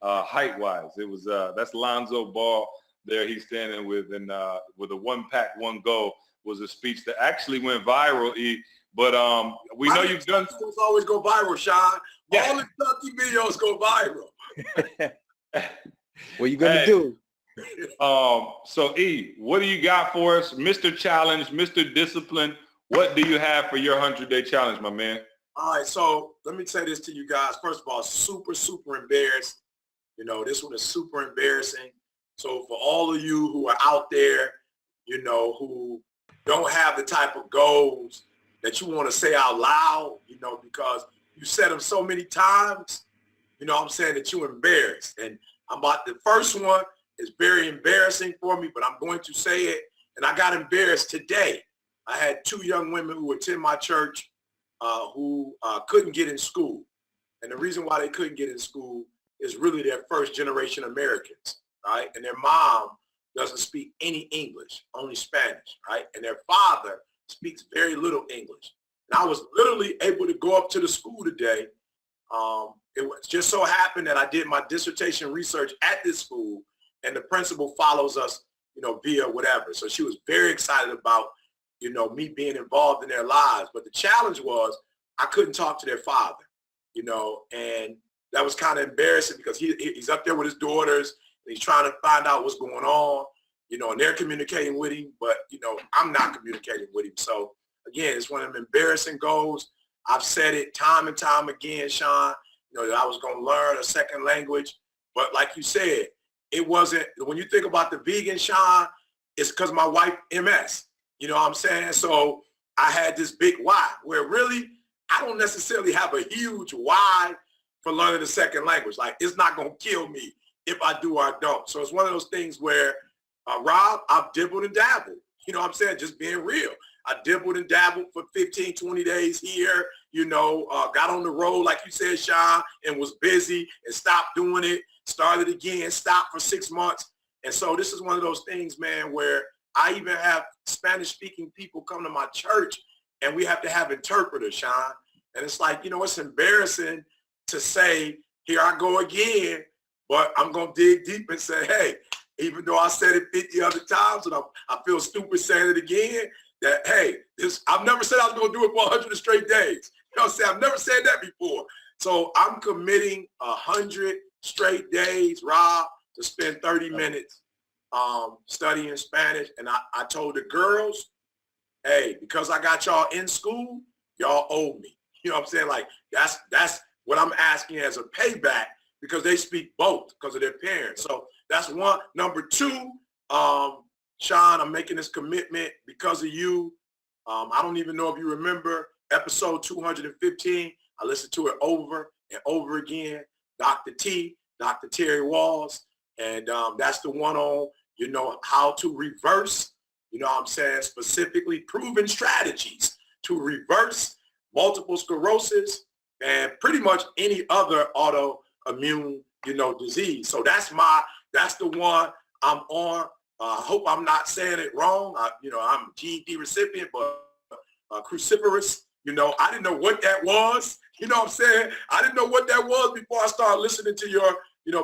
[SPEAKER 1] height-wise. It was that's Lonzo Ball there he's standing with, and with a 1 pack, 1 go was a speech that actually went viral. But we know you've done.
[SPEAKER 4] Those always go viral, Sean.
[SPEAKER 1] Yeah.
[SPEAKER 4] All the Tucky videos go viral.
[SPEAKER 2] What you gonna do?
[SPEAKER 1] So E, what do you got for us, Mr. Challenge, Mr. Discipline? What do you have for your 100-day challenge, my man?
[SPEAKER 4] All right, so let me say this to you guys. First of all, super embarrassed. You know, this one is super embarrassing. So for all of you who are out there, you know, who don't have the type of goals that you want to say out loud, you know, because you said them so many times, you know what I'm saying, that you're embarrassed. And the first one is very embarrassing for me, but I'm going to say it. And I got embarrassed today. I had 2 young women who attend my church who couldn't get in school. And the reason why they couldn't get in school is really their first generation Americans, right? And their mom doesn't speak any English, only Spanish, right? And their father speaks very little English. And I was literally able to go up to the school today. It was just so happened that I did my dissertation research at this school, and the principal follows us, you know, via whatever. So she was very excited about, you know, me being involved in their lives. But the challenge was I couldn't talk to their father, you know, and that was kind of embarrassing because he's up there with his daughters and he's trying to find out what's going on, you know, and they're communicating with him, but, you know, I'm not communicating with him. So again, it's one of them embarrassing goals. I've said it time and time again, Sean, you know, that I was going to learn a second language. But like you said, it wasn't, when you think about the vegan, Sean, it's because my wife MS, you know what I'm saying? So I had this big why, where really I don't necessarily have a huge why for learning a second language. Like, it's not going to kill me if I do or I don't. So it's one of those things where, Rob, I've dibbled and dabbled. You know what I'm saying? Just being real. I dibbled and dabbled for 15, 20 days here, you know, got on the road, like you said, Sean, and was busy and stopped doing it, started again, stopped for 6 months. And so this is one of those things, man, where I even have Spanish-speaking people come to my church, and we have to have interpreters, Sean. And it's like, you know, it's embarrassing to say, here I go again, but I'm going to dig deep and say, hey, even though I said it 50 other times and I feel stupid saying it again, that, hey, I've never said I was going to do it for 100 straight days. You know what I'm saying? I've never said that before. So I'm committing 100 straight days, Rob, to spend 30 minutes studying Spanish. And I told the girls, hey, because I got y'all in school, y'all owe me. You know what I'm saying? Like, that's what I'm asking as a payback, because they speak both because of their parents. So that's one. Number 2, Sean, I'm making this commitment because of you. I don't even know if you remember episode 215. I listened to it over and over again. Dr. T, Dr. Terry Walls. And that's the one on, you know, how to reverse, you know what I'm saying, specifically proven strategies to reverse multiple sclerosis and pretty much any other autoimmune immune, disease. So that's the one I'm on. I hope I'm not saying it wrong. I'm a GED recipient, but cruciferous, I didn't know what that was. You know what I'm saying? I didn't know what that was before I started listening to your,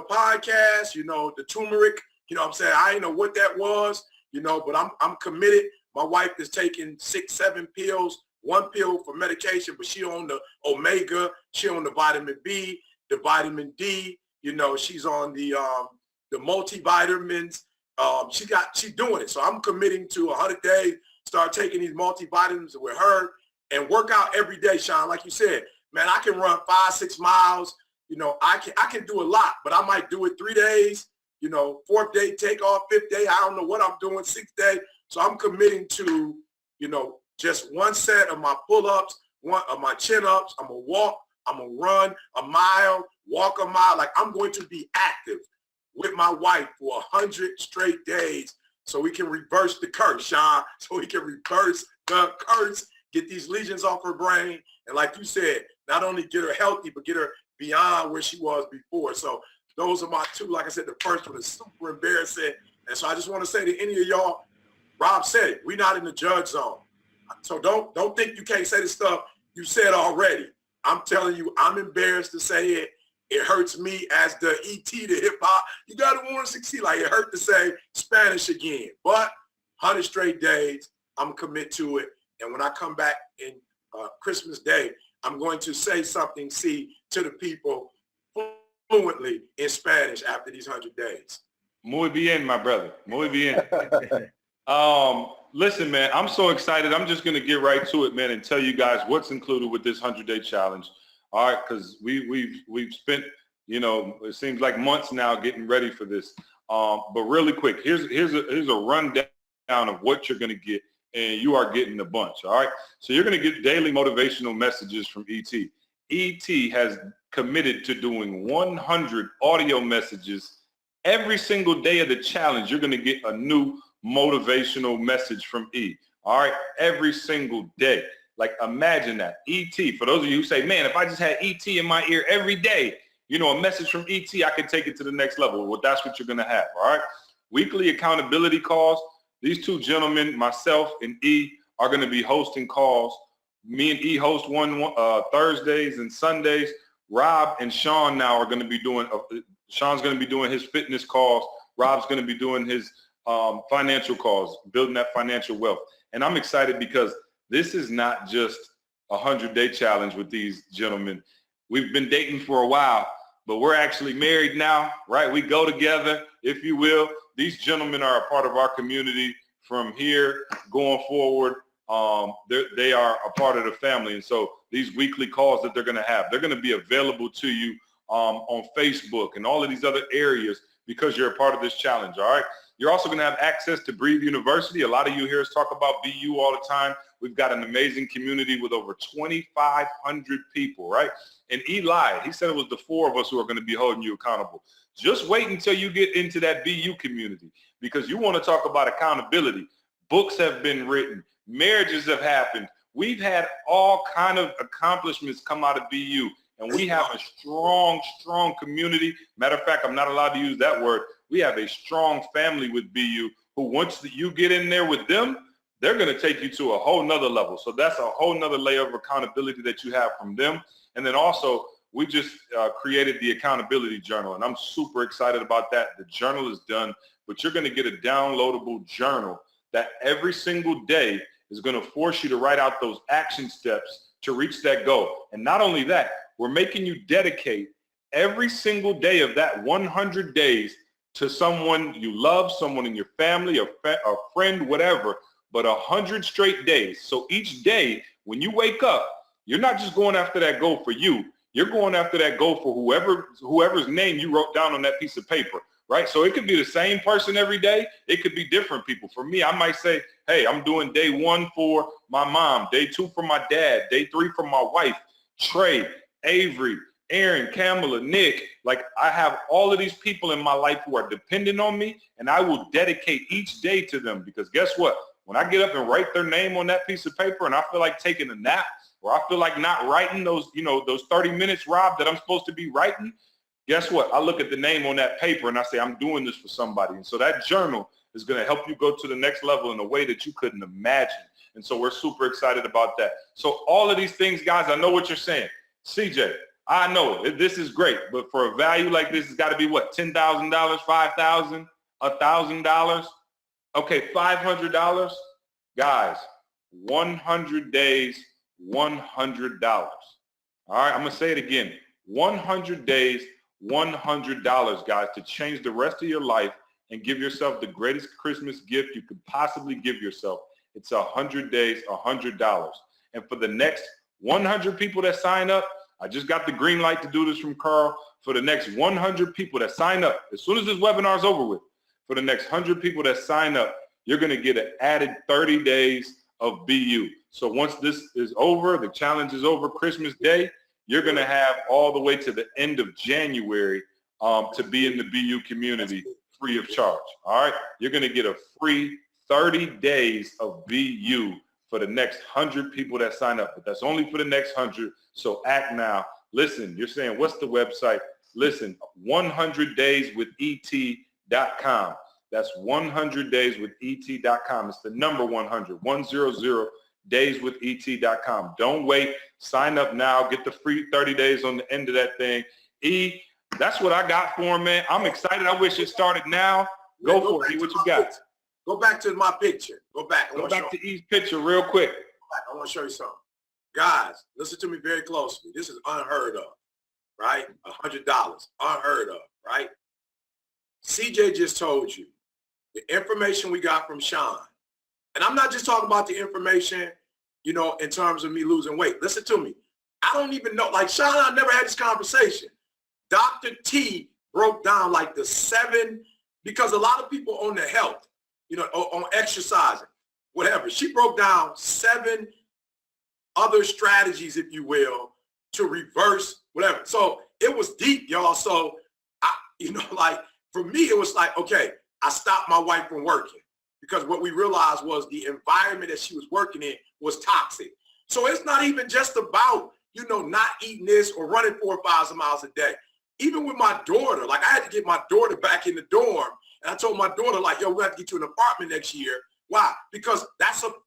[SPEAKER 4] podcast, the turmeric, what I'm saying? I didn't know what that was, but I'm committed. My wife is taking 6, 7 pills, 1 pill for medication, but she on the omega, she on the vitamin B, the vitamin D, she's on the multivitamins. She's doing it. So I'm committing to 100 days, start taking these multivitamins with her and work out every day, Sean. Like you said, man, I can run 5, 6 miles. I can do a lot, but I might do it 3 days, 4th day, take off, 5th day. I don't know what I'm doing, 6th day. So I'm committing to, just 1 set of my pull-ups, 1 of my chin-ups. I'm going to walk, I'm going to run a mile, walk a mile. Like I'm going to be active with my wife for 100 straight days so we can reverse the curse, Sean, so we can reverse the curse, get these lesions off her brain. And like you said, not only get her healthy, but get her beyond where she was before. So those are my 2. Like I said, the first one is super embarrassing. And so I just want to say to any of y'all, Rob said it, we're not in the judge zone. So don't think you can't say the stuff you said already. I'm telling you, I'm embarrassed to say it. It hurts me as the ET to hip hop. You got to want to succeed. Like it hurt to say Spanish again, but 100 straight days, I'm commit to it. And when I come back in Christmas Day, I'm going to say something, to the people fluently in Spanish after these 100 days.
[SPEAKER 1] Muy bien, my brother. Muy bien. Listen, man, I'm so excited. I'm just going to get right to it, man, and tell you guys what's included with this 100-day challenge. All right, because we've spent, it seems like months now getting ready for this. But really quick, here's a rundown of what you're going to get, and you are getting a bunch. All right, so you're going to get daily motivational messages from ET. ET has committed to doing 100 audio messages every single day of the challenge. You're going to get a new motivational message from E. All right, every single day. Like imagine that. ET, for those of you who say, man, if I just had ET in my ear every day, a message from ET, I could take it to the next level. Well, that's what you're going to have. All right. Weekly accountability calls. These 2 gentlemen, myself and E, are going to be hosting calls. Me and E host one Thursdays and Sundays. Rob and Sean now are going to be doing, Sean's going to be doing his fitness calls. Rob's going to be doing his financial calls, building that financial wealth. And I'm excited because this is not just a 100-day challenge with these gentlemen. We've been dating for a while, but we're actually married now, right? We go together, if you will. These gentlemen are a part of our community from here going forward. They are a part of the family. And so these weekly calls that they're going to have, they're going to be available to you on Facebook and all of these other areas because you're a part of this challenge, all right? You're also going to have access to Breathe University. A lot of you hear us talk about BU all the time. We've got an amazing community with over 2,500 people, right? And Eli, he said it was the 4 of us who are going to be holding you accountable. Just wait until you get into that BU community because you want to talk about accountability. Books have been written. Marriages have happened. We've had all kind of accomplishments come out of BU, and we have a strong, strong community. Matter of fact, I'm not allowed to use that word. We have a strong family with BU who once you get in there with them, they're going to take you to a whole nother level. So that's a whole nother layer of accountability that you have from them. And then also, we just created the accountability journal, and I'm super excited about that. The journal is done, but you're going to get a downloadable journal that every single day is going to force you to write out those action steps to reach that goal. And not only that, we're making you dedicate every single day of that 100 days to someone you love, someone in your family, a friend, whatever, but 100 straight days. So each day when you wake up, you're not just going after that goal for you. You're going after that goal for whoever's name you wrote down on that piece of paper, right? So it could be the same person every day. It could be different people. For me, I might say, hey, I'm doing day 1 for my mom, day 2 for my dad, day 3 for my wife, Trey, Avery, Aaron, Kamala, Nick. Like I have all of these people in my life who are dependent on me, and I will dedicate each day to them because guess what? When I get up and write their name on that piece of paper and I feel like taking a nap or I feel like not writing those, those 30 minutes, Rob, that I'm supposed to be writing, guess what? I look at the name on that paper and I say, I'm doing this for somebody. And so that journal is going to help you go to the next level in a way that you couldn't imagine. And so we're super excited about that. So all of these things, guys, I know what you're saying. CJ, I know this is great, but for a value like this, it's got to be what? $10,000, $5,000, $1,000? Okay, $500. Guys, 100 days, $100. All right, I'm going to say it again. 100 days, $100, guys, to change the rest of your life and give yourself the greatest Christmas gift you could possibly give yourself. It's 100 days, $100. And for the next 100 people that sign up, I just got the green light to do this from Carl. For the next 100 people that sign up, as soon as this webinar is over with, for the next 100 people that sign up, you're going to get an added 30 days of BU. So once this is over, the challenge is over, Christmas Day, you're going to have all the way to the end of January to be in the BU community free of charge. All right. You're going to get a free 30 days of BU for the next 100 people that sign up. But that's only for the next 100. So act now. Listen, you're saying, what's the website? Listen, 100dayswithet.com. That's 100dayswithet.com. It's the number 100, 100dayswithet.com. Don't wait. Sign up now. Get the free 30 days on the end of that thing. E, that's what I got for him, man. I'm excited. I wish it started now. Go for it. E, what you got?
[SPEAKER 4] Go back to my picture. Go back.
[SPEAKER 1] Go back to E's picture real quick.
[SPEAKER 4] I want to show you something. Guys, listen to me very closely. This is unheard of, right? $100, unheard of, right? CJ just told you the information we got from Sean. And I'm not just talking about the information, you know, in terms of me losing weight. Listen to me. I don't even know, like Sean and I never had this conversation. Dr. T broke down like the 7, because a lot of people on the health, you know, on exercising, whatever. She broke down 7 other strategies, if you will, to reverse whatever. So it was deep, y'all. So, you know, like for me, it was like, okay, I stopped my wife from working because what we realized was the environment that she was working in was toxic. So it's not even just about, you know, not eating this or running 4,000 or 5,000 miles a day. Even with my daughter, like I had to get my daughter back in the dorm. And I told my daughter, like, yo, we have to get you an apartment next year. Why? Because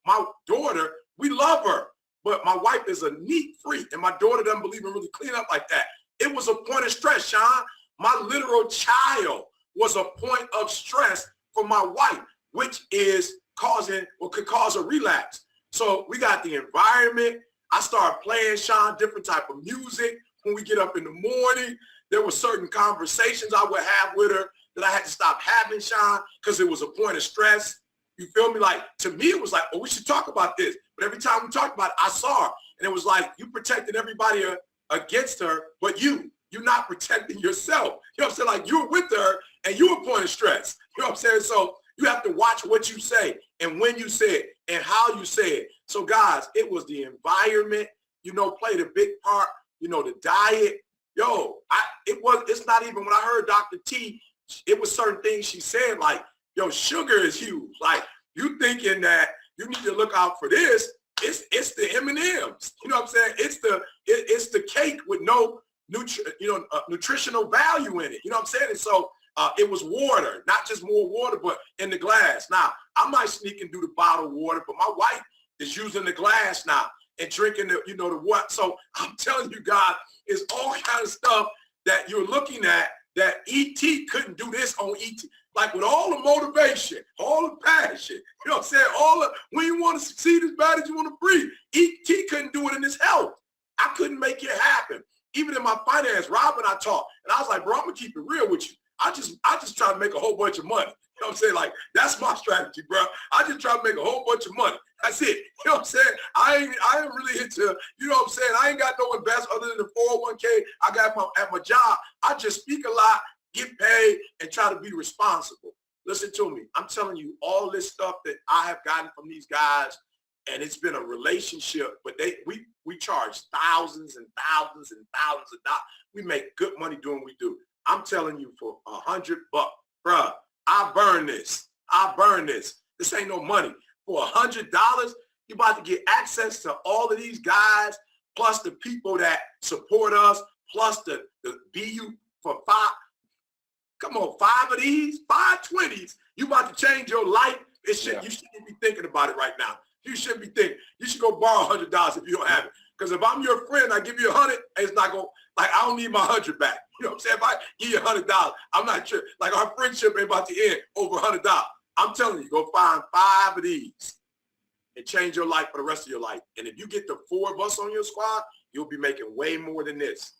[SPEAKER 4] my daughter, we love her. But my wife is a neat freak. And my daughter doesn't believe in really clean up like that. It was a point of stress, Sean. My literal child was a point of stress for my wife, which is causing or could cause a relapse. So we got the environment. I started playing Sean different type of music when we get up in the morning. There were certain conversations I would have with her that I had to stop having, Sean, because it was a point of stress. You feel me? Like, to me, it was like, oh, we should talk about this. But every time we talked about it, I saw her. And it was like, you protected everybody against her, but you're not protecting yourself. You know what I'm saying? Like, you were with her and you were a point of stress. You know what I'm saying? So you have to watch what you say and when you say it and how you say it. So, guys, it was the environment, you know, played a big part, you know, the diet. Yo, it's not even, when I heard Dr. T, it was certain things she said, like, yo, sugar is huge. Like, you thinking that you need to look out for this, it's the M&Ms. You know what I'm saying? It's the cake with no nutritional value in it. You know what I'm saying? And so it was water, not just more water, but in the glass. Now, I might sneak and do the bottled water, but my wife is using the glass now and drinking the what. So I'm telling you, God, it's all kind of stuff that you're looking at that ET couldn't do this on ET. Like, with all the motivation, all the passion, you know what I'm saying? When you want to succeed as bad as you want to breathe, ET couldn't do it in his health. I couldn't make it happen. Even in my finance, Rob and I talked, and I was like, bro, I'm gonna keep it real with you. I just try to make a whole bunch of money. You know what I'm saying? Like, that's my strategy, bro. I just try to make a whole bunch of money. That's it. You know what I'm saying? I ain't really into, you know what I'm saying? I ain't got no invest other than the 401k I got at my job. I just speak a lot, get paid, and try to be responsible. Listen to me. I'm telling you, all this stuff that I have gotten from these guys, and it's been a relationship, but we charge thousands and thousands and thousands of dollars. We make good money doing what we do. I'm telling you, for $100, bruh, I burn this. This ain't no money. For $100, you're about to get access to all of these guys, plus the people that support us, plus the BU for come on, 5 of these, 5 20s. You about to change your life. You shouldn't be thinking about it right now. You shouldn't be thinking. You should go borrow $100 if you don't have it. Because if I'm your friend, I give you 100, it's not going, like, I don't need my 100 back. You know what I'm saying? If I give you $100, I'm not sure. Like, our friendship ain't about to end over $100. I'm telling you, go find 5 of these and change your life for the rest of your life. And if you get the 4 of us on your squad, you'll be making way more than this.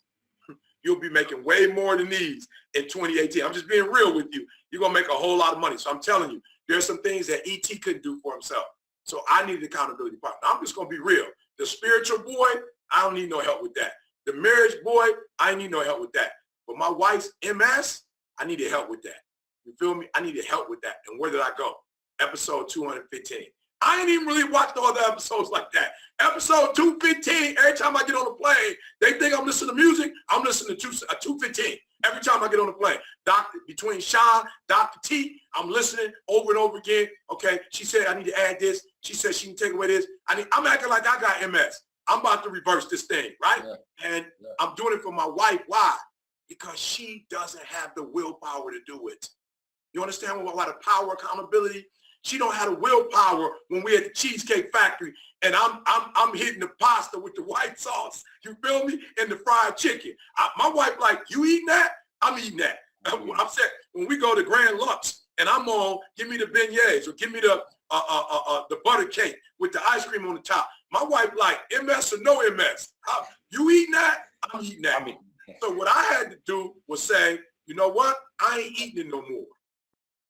[SPEAKER 4] You'll be making way more than these in 2018. I'm just being real with you. You're going to make a whole lot of money. So I'm telling you, there's some things that ET couldn't do for himself. So I need an accountability partner. I'm just going to be real. The spiritual boy, I don't need no help with that. The marriage boy, I ain't need no help with that. But my wife's MS, I needed help with that. You feel me? I needed help with that. And where did I go? Episode 215. I ain't even really watched all the episodes like that. Episode 215, every time I get on the plane, they think I'm listening to music. I'm listening to 215 every time I get on the plane. Between Sean, Dr. T, I'm listening over and over again. Okay, she said I need to add this. She said she can take away this. I'm acting like I got MS. I'm about to reverse this thing, right? Yeah. And I'm doing it for my wife. Why? Because she doesn't have the willpower to do it. You understand why the power of accountability? She don't have the willpower when we at the Cheesecake Factory and I'm hitting the pasta with the white sauce. You feel me? And the fried chicken. My wife like, you eating that? I'm eating that. I'm saying when we go to Grand Lux and I'm on, give me the beignets or give me the butter cake with the ice cream on the top. My wife like, MS or no MS? You eating that? I'm eating that. So what I had to do was say, you know what? I ain't eating it no more.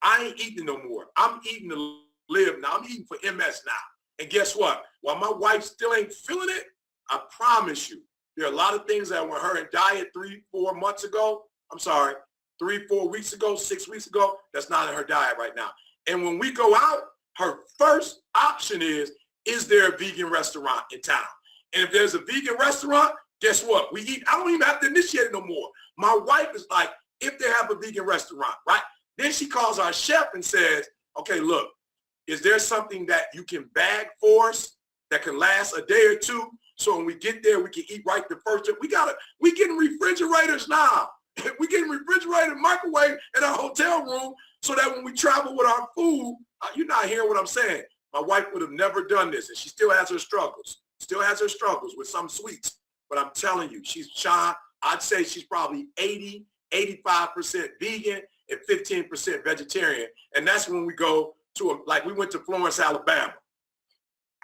[SPEAKER 4] I ain't eating no more. I'm eating to live now. I'm eating for MS now. And guess what? While my wife still ain't feeling it, I promise you, there are a lot of things that were her in diet 3-4 months ago. I'm sorry, 3-4 weeks ago, 6 weeks ago. That's not in her diet right now. And when we go out, her first option is there a vegan restaurant in town? And if there's a vegan restaurant, guess what? We eat. I don't even have to initiate it no more. My wife is like, if they have a vegan restaurant, right? Then she calls our chef and says, okay, look, is there something that you can bag for us that can last a day or two? So when we get there, we can eat right the first day. We getting refrigerators now. We getting refrigerator microwave in our hotel room so that when we travel with our food, you're not hearing what I'm saying. My wife would have never done this, and she still has her struggles. Still has her struggles with some sweets. But I'm telling you, I'd say she's probably 85% vegan and 15% vegetarian. And that's when we go to, we went to Florence, Alabama.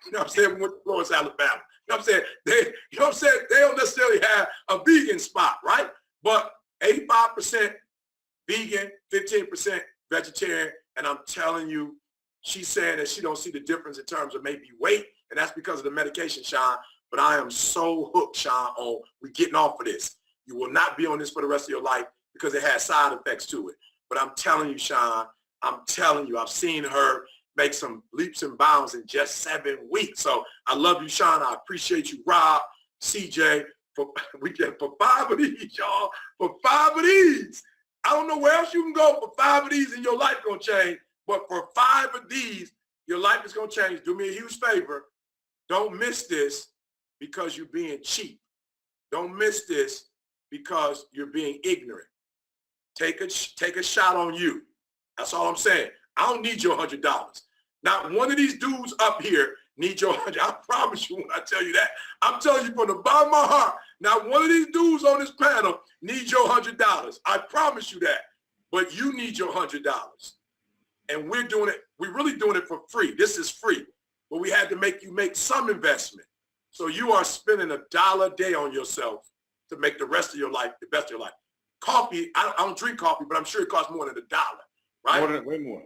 [SPEAKER 4] You know what I'm saying? We went to Florence, Alabama. You know what I'm saying? They don't necessarily have a vegan spot, right? But 85% vegan, 15% vegetarian. And I'm telling you, she's saying that she don't see the difference in terms of maybe weight. And that's because of the medication, Sean. But I am so hooked, Sean, on we getting off of this. You will not be on this for the rest of your life because it has side effects to it. But I'm telling you, Sean, I'm telling you, I've seen her make some leaps and bounds in just 7 weeks. So I love you, Sean. I appreciate you, Rob, CJ, for 5 of these, y'all. For 5 of these. I don't know where else you can go for 5 of these and your life going to change. But for 5 of these, your life is going to change. Do me a huge favor. Don't miss this because you're being cheap. Don't miss this because you're being ignorant. Take a shot on you. That's all I'm saying. I don't need your $100. Not one of these dudes up here needs your $100. I promise you when I tell you that. I'm telling you from the bottom of my heart, not one of these dudes on this panel needs your $100. I promise you that. But you need your $100. And we're doing it. We're really doing it for free. This is free. But we had to make you make some investment. So you are spending $1 a day on yourself to make the rest of your life the best of your life. Coffee, I don't drink coffee, but I'm sure it costs more than $1, right?
[SPEAKER 1] Way more.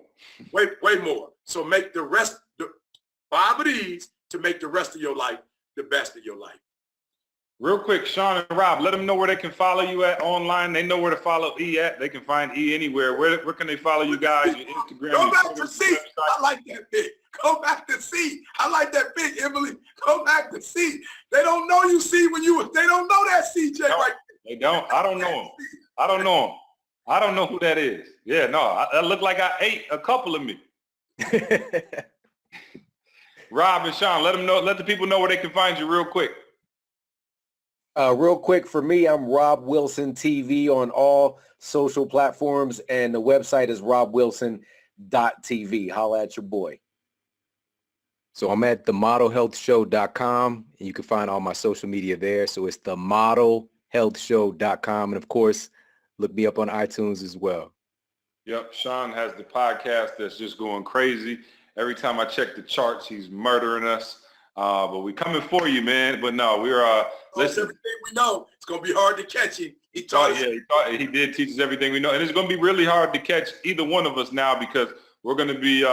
[SPEAKER 4] Way more. So make the rest, 5 of these to make the rest of your life the best of your life.
[SPEAKER 1] Real quick, Sean and Rob, let them know where they can follow you at online. They know where to follow E at. They can find E anywhere. Where can they follow you guys? Your Instagram.
[SPEAKER 4] Go back to C. I like that big. Go back to C. I like that big, Emily. Go back to C. They don't know you C when you. They don't know that CJ right there.
[SPEAKER 1] They don't. I don't know him. I don't know him. I don't know who that is. Yeah, no. I look like I ate a couple of me. Rob and Sean, let them know. Let the people know where they can find you real quick.
[SPEAKER 3] Real quick for me, I'm Rob Wilson TV on all social platforms, and the website is robwilson.tv. Holla at your boy.
[SPEAKER 2] So I'm at themodelhealthshow.com, and you can find all my social media there. So it's themodelhealthshow.com. And of course, look me up on iTunes as well.
[SPEAKER 1] Yep, Sean has the podcast that's just going crazy. Every time I check the charts, he's murdering us. But we coming for you, man. But no, we're listen.
[SPEAKER 4] Everything we know, it's gonna be hard to catch him. He
[SPEAKER 1] Oh
[SPEAKER 4] taught us.
[SPEAKER 1] yeah, he did teach us everything we know, and it's going to be really hard to catch either one of us now because we're going to be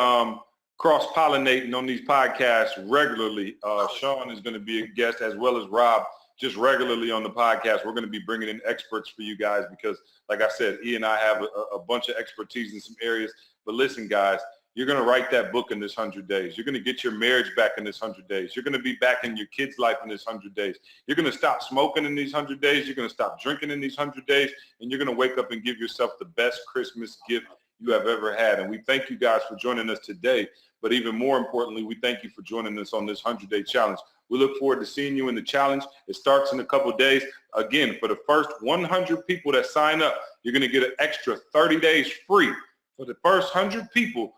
[SPEAKER 1] cross-pollinating on these podcasts regularly. Sean is going to be a guest as well as Rob, just regularly on the podcast. We're going to be bringing in experts for you guys because, like I said, E and I have a bunch of expertise in some areas. But listen, guys, you're going to write that book in this 100 days. You're going to get your marriage back in this 100 days. You're going to be back in your kids' life in this 100 days. You're going to stop smoking in these 100 days. You're going to stop drinking in these 100 days. And you're going to wake up and give yourself the best Christmas gift you have ever had. And we thank you guys for joining us today. But even more importantly, we thank you for joining us on this 100-day challenge. We look forward to seeing you in the challenge. It starts in a couple of days. Again, for the first 100 people that sign up, you're going to get an extra 30 days free. For the first 100 people,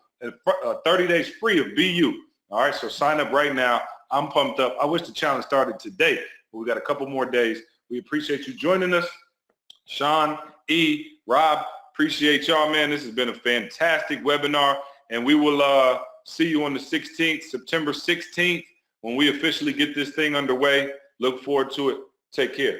[SPEAKER 1] 30 days free of BU. All right, so sign up right now. I'm pumped up. I wish the challenge started today, but we got a couple more days. We appreciate you joining us. Sean, E, Rob, appreciate y'all, man. This has been a fantastic webinar, and we will see you on the 16th, September 16th, when we officially get this thing underway. Look forward to it. Take care.